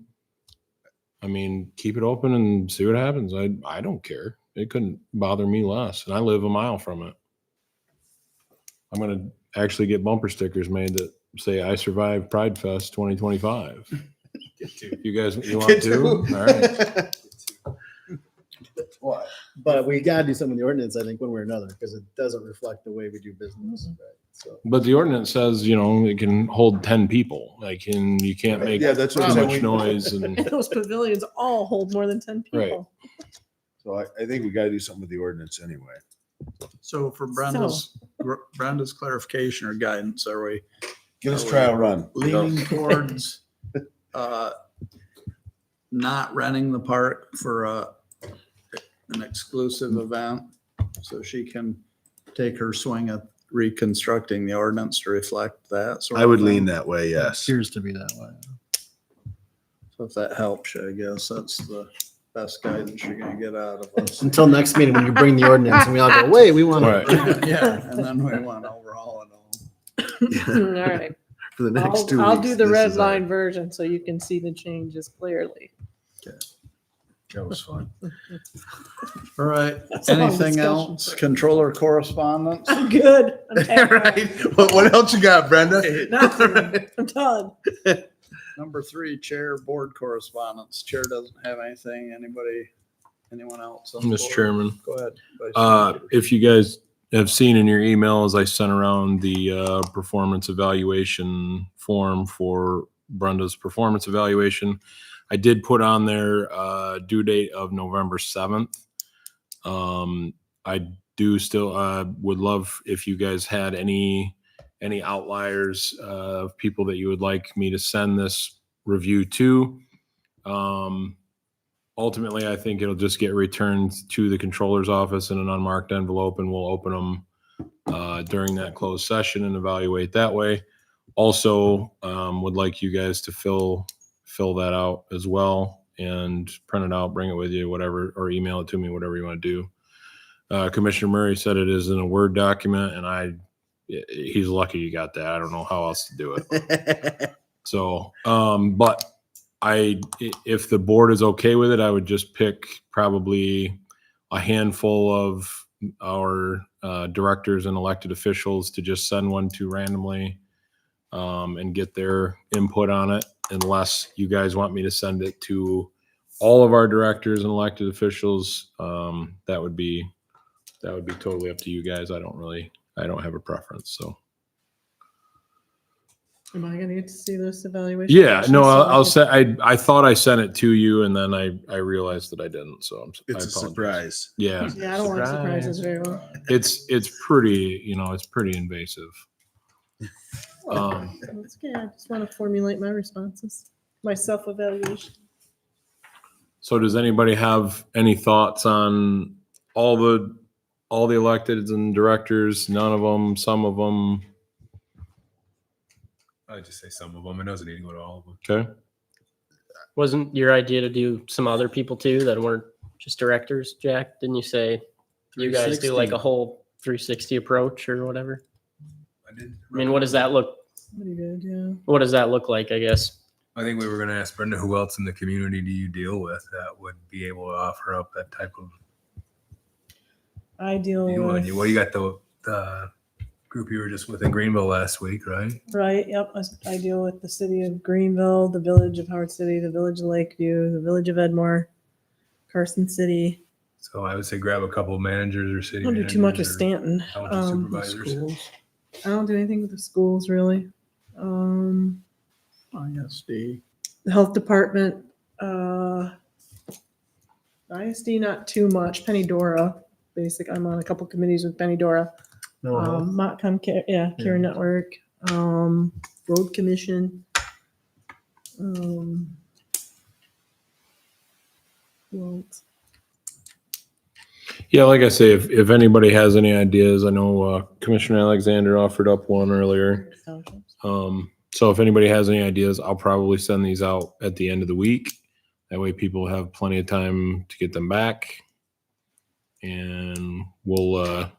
[SPEAKER 1] I mean, keep it open and see what happens. I don't care. It couldn't bother me less, and I live a mile from it. I'm gonna actually get bumper stickers made that say "I survived Pride Fest 2025." You want to? All right.
[SPEAKER 9] What? But we gotta do something with the ordinance, I think, one way or another, because it doesn't reflect the way we do business. Right? So.
[SPEAKER 1] But the ordinance says, it can hold 10 people. Like, and you can't make
[SPEAKER 10] Yeah, that's what
[SPEAKER 1] too
[SPEAKER 10] I'm
[SPEAKER 1] much
[SPEAKER 10] saying.
[SPEAKER 1] noise. And
[SPEAKER 5] Those pavilions all hold more than 10
[SPEAKER 1] Right.
[SPEAKER 5] people.
[SPEAKER 10] So I think we gotta do something with the ordinance anyway.
[SPEAKER 2] So for Brenda's clarification or guidance, are we
[SPEAKER 10] Give us trial run.
[SPEAKER 2] leaning towards not renting the park for an exclusive event so she can take her swing at reconstructing the ordinance to reflect that?
[SPEAKER 10] I would lean that way, yes.
[SPEAKER 9] Appears to be that way.
[SPEAKER 2] So if that helps you, I guess that's the best guidance you're gonna get out of us.
[SPEAKER 9] Until next meeting, when you bring the ordinance and we all go, wait, we want
[SPEAKER 1] Right.
[SPEAKER 9] to.
[SPEAKER 2] Yeah, and then we want to overhaul it all.
[SPEAKER 5] All right.
[SPEAKER 9] For the next 2 weeks.
[SPEAKER 5] I'll do the
[SPEAKER 9] this
[SPEAKER 5] red
[SPEAKER 9] is our-
[SPEAKER 5] line version so you can see the changes clearly.
[SPEAKER 10] That was fun.
[SPEAKER 2] All right,
[SPEAKER 5] That's a long
[SPEAKER 2] anything
[SPEAKER 5] discussion.
[SPEAKER 2] else? Controller correspondence?
[SPEAKER 5] I'm good. I'm tapped out.
[SPEAKER 10] Right. What else you got, Brenda?
[SPEAKER 5] Nothing. I'm done.
[SPEAKER 2] Number 3, chair board correspondence. Chair doesn't have anything. Anyone else? on the
[SPEAKER 1] Mr.
[SPEAKER 2] board?
[SPEAKER 1] Chairman,
[SPEAKER 2] Go ahead. Vice Chair.
[SPEAKER 1] if you guys have seen in your emails, I sent around the performance evaluation form for Brenda's performance evaluation. I did put on there due date of November 7th. I do still would love if you guys had any outliers of people that you would like me to send this review to. Ultimately, I think it'll just get returned to the controller's office in an unmarked envelope, and we'll open them during that closed session and evaluate that way. Also, would like you guys to fill that out as well and print it out, bring it with you, whatever, or email it to me, whatever you want to do. Commissioner Murray said it is in a Word document, and he's lucky you got that. I don't know how else to do it. So, but if the board is okay with it, I would just pick probably a handful of our directors and elected officials to just send one to randomly and get their input on it. Unless you guys want me to send it to all of our directors and elected officials, that would be totally up to you guys. I don't have a preference. So.
[SPEAKER 5] Am I gonna get to see this evaluation?
[SPEAKER 1] Yeah, no,
[SPEAKER 5] So
[SPEAKER 1] I'll
[SPEAKER 5] can-
[SPEAKER 1] say, I thought I sent it to you and then I realized that I didn't. So I
[SPEAKER 10] It's a
[SPEAKER 1] apologize.
[SPEAKER 10] surprise.
[SPEAKER 1] Yeah,
[SPEAKER 5] Yeah, I don't like surprises very well.
[SPEAKER 1] it's pretty, it's pretty invasive.
[SPEAKER 5] That's good. I just want to formulate my responses, my self-evaluation.
[SPEAKER 1] So does anybody have any thoughts on all the electeds and directors? None of them, some of them?
[SPEAKER 11] I'd just say some of them. It doesn't need to go to all of them.
[SPEAKER 1] Okay.
[SPEAKER 7] Wasn't your idea to do some other people too that weren't just directors, Jack? Didn't you say you guys do like a whole 360 approach or whatever?
[SPEAKER 11] I did.
[SPEAKER 7] I mean, what does that look
[SPEAKER 5] Pretty good, yeah.
[SPEAKER 7] What does that look like, I guess?
[SPEAKER 11] I think we were going to ask Brenda, who else in the community do you deal with that would be able to offer up that type of
[SPEAKER 5] I deal
[SPEAKER 11] deal?
[SPEAKER 5] with,
[SPEAKER 11] Well, you got the group you were just with in Greenville last week, right?
[SPEAKER 5] right, yep, I deal with the city of Greenville, the village of Howard City, the village of Lakeview, the village of Edmore, Carson City.
[SPEAKER 11] So I would say grab a couple of managers or city
[SPEAKER 5] I don't do too much with
[SPEAKER 11] managers or
[SPEAKER 5] Stanton.
[SPEAKER 11] township supervisors.
[SPEAKER 2] Schools,
[SPEAKER 5] I don't do anything with the schools really.
[SPEAKER 2] ISD.
[SPEAKER 5] The health department, ISD, not too much. Penny Dora, I'm on a couple committees with Penny Dora. Montcalm Care, Care Network, Road Commission. Who else?
[SPEAKER 1] Yeah, like I say, if anybody has any ideas, I know Commissioner Alexander offered up one earlier. So if anybody has any ideas, I'll probably send these out at the end of the week. That way people have plenty of time to get them back. And we'll, I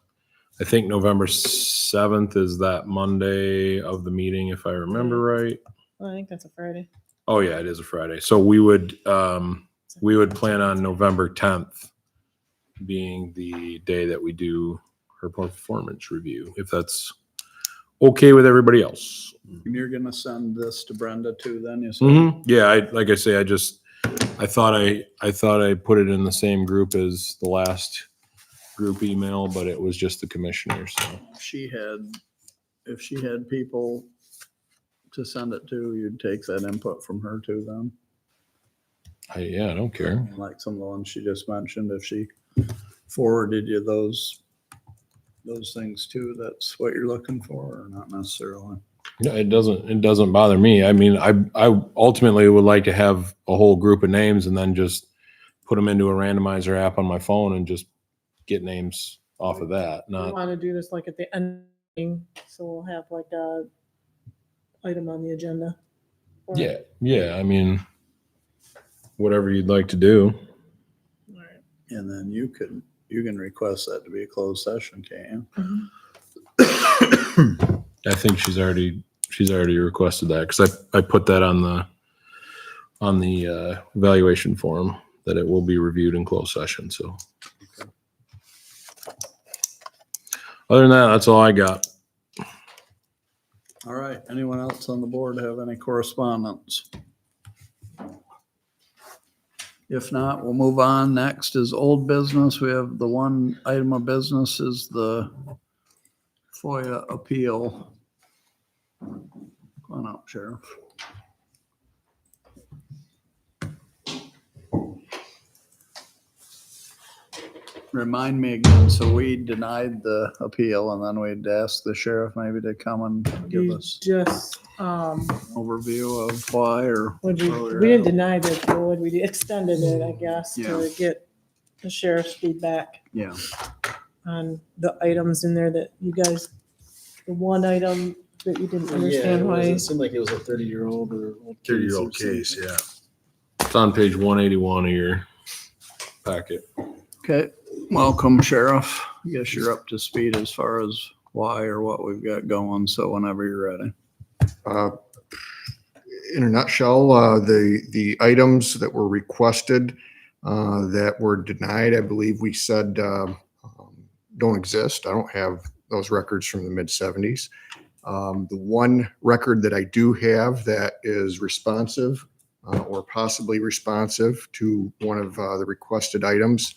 [SPEAKER 1] think November 7th is that Monday of the meeting, if I remember right.
[SPEAKER 5] I think that's a Friday.
[SPEAKER 1] Oh yeah, it is a Friday. So we would plan on November 10th being the day that we do her performance review, if that's okay with everybody else.
[SPEAKER 2] And you're gonna send this to Brenda too, then you said?
[SPEAKER 1] Yeah, like I say, I thought I put it in the same group as the last group email, but it was just the commissioners. So
[SPEAKER 2] If she had people to send it to, you'd take that input from her too then?
[SPEAKER 1] I don't care.
[SPEAKER 2] Like some of the ones she just mentioned, if she forwarded you those things too, that's what you're looking for, or not necessarily?
[SPEAKER 1] No, it doesn't bother me. I mean, I ultimately would like to have a whole group of names and then just put them into a randomizer app on my phone and just get names off of that.
[SPEAKER 5] We
[SPEAKER 1] Not,
[SPEAKER 5] want to do this like at the end, so we'll have like a item on the agenda.
[SPEAKER 1] yeah. I mean, whatever you'd like to do.
[SPEAKER 2] And then you can request that to be a closed session, can't you?
[SPEAKER 1] I think she's already requested that because I put that on the evaluation form that it will be reviewed in closed session. So other than that, that's all I got.
[SPEAKER 2] All right, anyone else on the board have any correspondence? If not, we'll move on. Next is old business. We have the one item of business is the FOIA appeal. Come on up, Sheriff. Remind me again, so we denied the appeal and then we'd asked the sheriff maybe to come and give
[SPEAKER 5] You
[SPEAKER 2] us
[SPEAKER 5] just,
[SPEAKER 2] overview of why or.
[SPEAKER 5] we didn't deny the appeal, we extended it, I guess, to get the sheriff's feedback
[SPEAKER 2] Yeah,
[SPEAKER 5] on the items in there that you guys, the one item that you didn't understand why.
[SPEAKER 9] It seemed like it was a 30-year-old or old case.
[SPEAKER 10] 30-year-old
[SPEAKER 9] or something.
[SPEAKER 10] case, yeah.
[SPEAKER 1] It's on page 181 of your packet.
[SPEAKER 2] okay. Welcome, Sheriff. I guess you're up to speed as far as why or what we've got going, so whenever you're ready.
[SPEAKER 13] In a nutshell, the items that were requested that were denied, I believe we said don't exist. I don't have those records from the mid-'70s. The one record that I do have that is responsive or possibly responsive to one of the requested items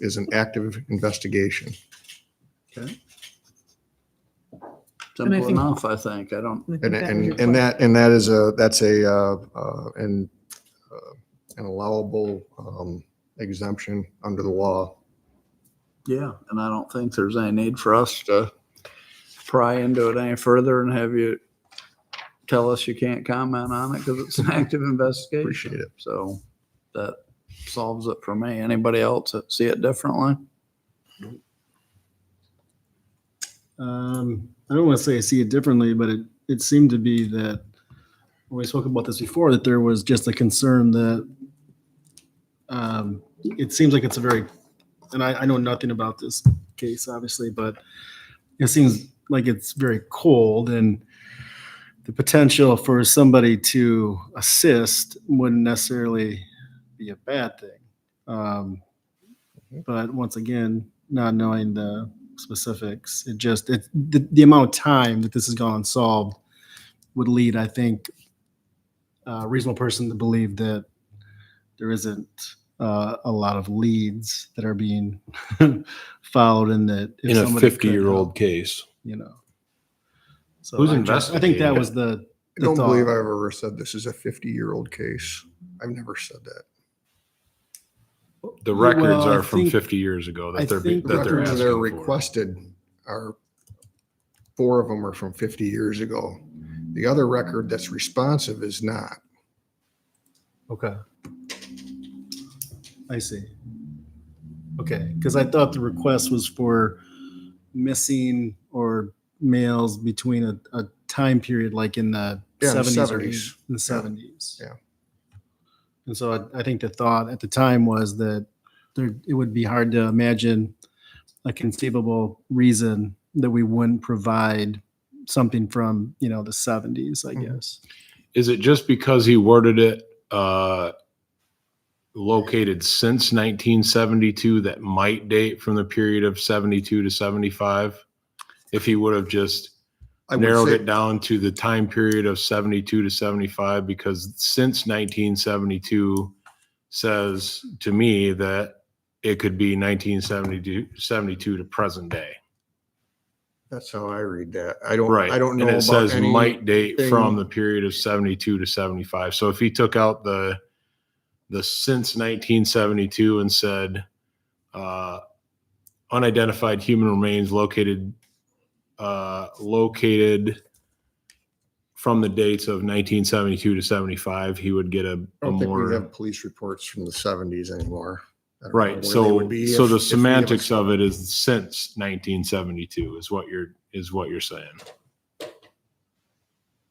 [SPEAKER 13] is an active investigation.
[SPEAKER 2] Okay.
[SPEAKER 5] And I
[SPEAKER 2] Simple
[SPEAKER 5] think-
[SPEAKER 2] enough, I think. I don't,
[SPEAKER 5] I think that was your
[SPEAKER 13] And that is an allowable exemption under the law.
[SPEAKER 2] yeah, and I don't think there's any need for us to pry into it any further and have you tell us you can't comment on it because it's an active investigation.
[SPEAKER 13] Appreciate it.
[SPEAKER 2] So that solves it for me. Anybody else that see it differently?
[SPEAKER 9] I don't want to say I see it differently, but it seemed to be that when we spoke about this before, that there was just a concern that it seems like it's a very, and I know nothing about this case, obviously, but it seems like it's very cold and the potential for somebody to assist wouldn't necessarily be a bad thing. But once again, not knowing the specifics, the amount of time that this has gone unsolved would lead, I think, a reasonable person to believe that there isn't a lot of leads that are being followed, and that if
[SPEAKER 1] In a
[SPEAKER 9] somebody could
[SPEAKER 1] 50-year-old
[SPEAKER 9] help,
[SPEAKER 1] case.
[SPEAKER 9] you know. So
[SPEAKER 1] Who's
[SPEAKER 9] I think
[SPEAKER 1] investigating
[SPEAKER 9] that
[SPEAKER 1] it?
[SPEAKER 9] was the
[SPEAKER 13] I don't
[SPEAKER 9] thought.
[SPEAKER 13] believe I've ever said this is a 50-year-old case. I've never said that.
[SPEAKER 1] The records
[SPEAKER 9] Well, I
[SPEAKER 1] are from
[SPEAKER 9] think-
[SPEAKER 1] 50 years ago
[SPEAKER 9] I
[SPEAKER 1] that they're,
[SPEAKER 9] think
[SPEAKER 13] The
[SPEAKER 1] that they're
[SPEAKER 13] records
[SPEAKER 1] asking
[SPEAKER 13] that are
[SPEAKER 1] for.
[SPEAKER 13] requested are, 4 of them are from 50 years ago. The other record that's responsive is not.
[SPEAKER 9] Okay. I see. Okay, because I thought the request was for missing or males between a time period like in the
[SPEAKER 13] Yeah, in the
[SPEAKER 9] 70s or
[SPEAKER 13] 70s.
[SPEAKER 9] 80s, in the 70s.
[SPEAKER 13] Yeah.
[SPEAKER 9] And so I think the thought at the time was that it would be hard to imagine a conceivable reason that we wouldn't provide something from, the 70s, I guess.
[SPEAKER 1] Is it just because he worded it located since 1972 that might date from the period of 72 to 75? If he would have just
[SPEAKER 13] I would
[SPEAKER 1] narrowed
[SPEAKER 13] say-
[SPEAKER 1] it down to the time period of 72 to 75, because since 1972 says to me that it could be 1972 to present day.
[SPEAKER 13] That's how I read that. I don't know
[SPEAKER 1] And it
[SPEAKER 13] about
[SPEAKER 1] says
[SPEAKER 13] any.
[SPEAKER 1] might date
[SPEAKER 13] thing-
[SPEAKER 1] from the period of 72 to 75. So if he took out the since 1972 and said unidentified human remains located from the dates of 1972 to 75, he would get a
[SPEAKER 13] I don't think we
[SPEAKER 1] more
[SPEAKER 13] have police reports from the 70s anymore. I don't know
[SPEAKER 1] right.
[SPEAKER 13] where they
[SPEAKER 1] So
[SPEAKER 13] would be
[SPEAKER 1] so
[SPEAKER 13] if-
[SPEAKER 1] the
[SPEAKER 13] if we have a-
[SPEAKER 1] semantics of it is since 1972 is what you're saying.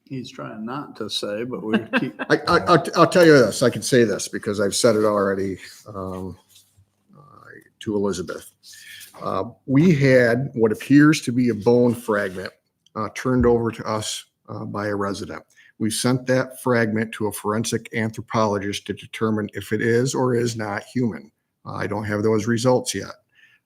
[SPEAKER 2] He's trying not to say, but we keep.
[SPEAKER 13] I'll tell you this, I can say this because I've said it already to Elizabeth. We had what appears to be a bone fragment turned over to us by a resident. We sent that fragment to a forensic anthropologist to determine if it is or is not human. I don't have those results yet.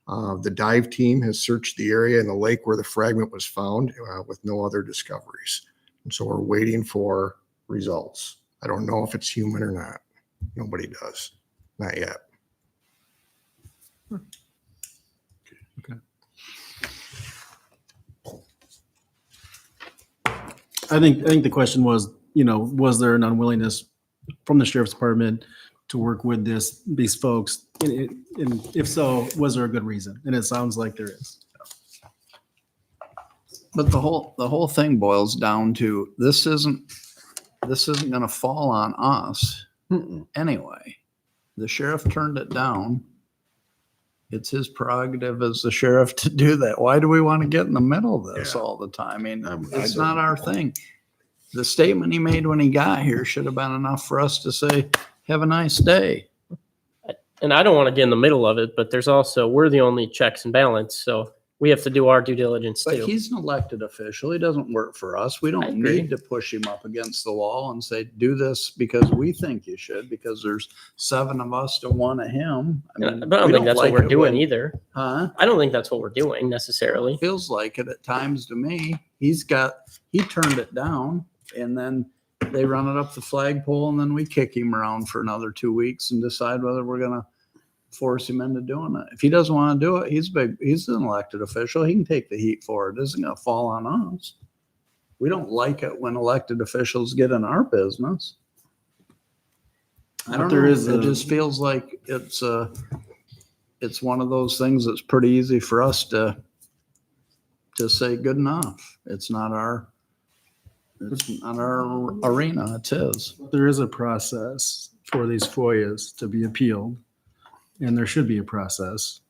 [SPEAKER 13] The dive team has searched the area in the lake where the fragment was found with no other discoveries. And so we're waiting for results. I don't know if it's human or not. Nobody does. Not yet.
[SPEAKER 9] I think the question was, was there an unwillingness from the sheriff's department to work with these folks? And if so, was there a good reason? And it sounds like there is.
[SPEAKER 2] But the whole thing boils down to this isn't going to fall on us anyway. The sheriff turned it down. It's his prerogative as the sheriff to do that. Why do we want to get in the middle of this all the time? I mean, it's not our thing. The statement he made when he got here should have been enough for us to say, have a nice day.
[SPEAKER 7] And I don't want to get in the middle of it, but there's also, we're the only checks and balance. So we have to do our due diligence
[SPEAKER 2] But
[SPEAKER 7] too.
[SPEAKER 2] he's an elected official. He doesn't work for us. We
[SPEAKER 7] I
[SPEAKER 2] don't
[SPEAKER 7] agree.
[SPEAKER 2] need to push him up against the wall and say, do this because we think you should, because there's 7 of us to 1 of him.
[SPEAKER 7] But I don't think that's what we're doing either.
[SPEAKER 2] Huh?
[SPEAKER 7] I don't think that's what we're doing necessarily.
[SPEAKER 2] Feels like it at times to me. He turned it down and then they run it up the flagpole and then we kick him around for another 2 weeks and decide whether we're going to force him into doing it. If he doesn't want to do it, he's an elected official. He can take the heat for it. It isn't going to fall on us. We don't like it when elected officials get in our business. I
[SPEAKER 9] But
[SPEAKER 2] don't
[SPEAKER 9] there
[SPEAKER 2] know.
[SPEAKER 9] is
[SPEAKER 2] It just feels like it's one of those things that's pretty easy for us to say good enough. It's not our arena. It's his.
[SPEAKER 9] There is a process for these FOIAs to be appealed, and there should be a process.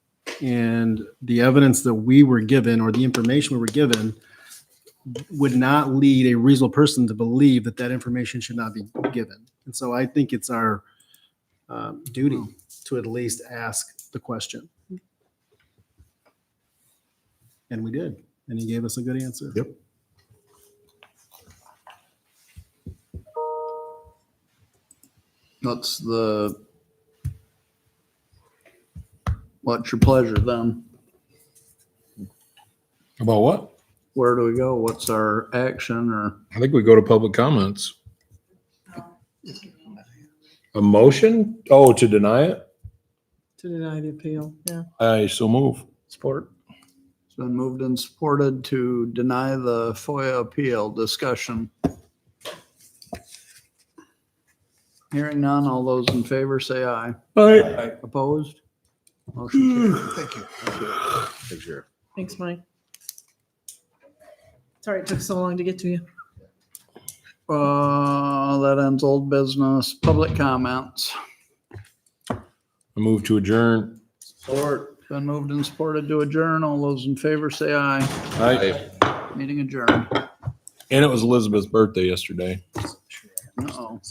[SPEAKER 9] And the evidence that we were given, or the information we were given, would not lead a reasonable person to believe that that information should not be given. And so I think it's our duty to at least ask the question. And we did, and he gave us a good answer.
[SPEAKER 10] Yep.
[SPEAKER 2] what's your pleasure then?
[SPEAKER 1] About what?
[SPEAKER 2] Where do we go? What's our action or?
[SPEAKER 1] I think we go to public comments. A motion? Oh, to deny it?
[SPEAKER 5] To deny the appeal, yeah.
[SPEAKER 1] I so move.
[SPEAKER 7] Support.
[SPEAKER 2] It's been moved and supported to deny the FOIA appeal. Discussion. Hearing none, all those in favor say aye.
[SPEAKER 1] Aye.
[SPEAKER 2] Opposed? Motion carried.
[SPEAKER 10] Thank you. Thanks, Sheriff.
[SPEAKER 5] Thanks, Mike. Sorry it took so long to get to you.
[SPEAKER 2] That ends old business. Public comments.
[SPEAKER 1] I move to adjourn.
[SPEAKER 2] Support. Been moved and supported to adjourn. All those in favor say aye.
[SPEAKER 1] Aye.
[SPEAKER 2] Meeting adjourned.
[SPEAKER 1] And it was Elizabeth's birthday yesterday.
[SPEAKER 2] Uh-oh.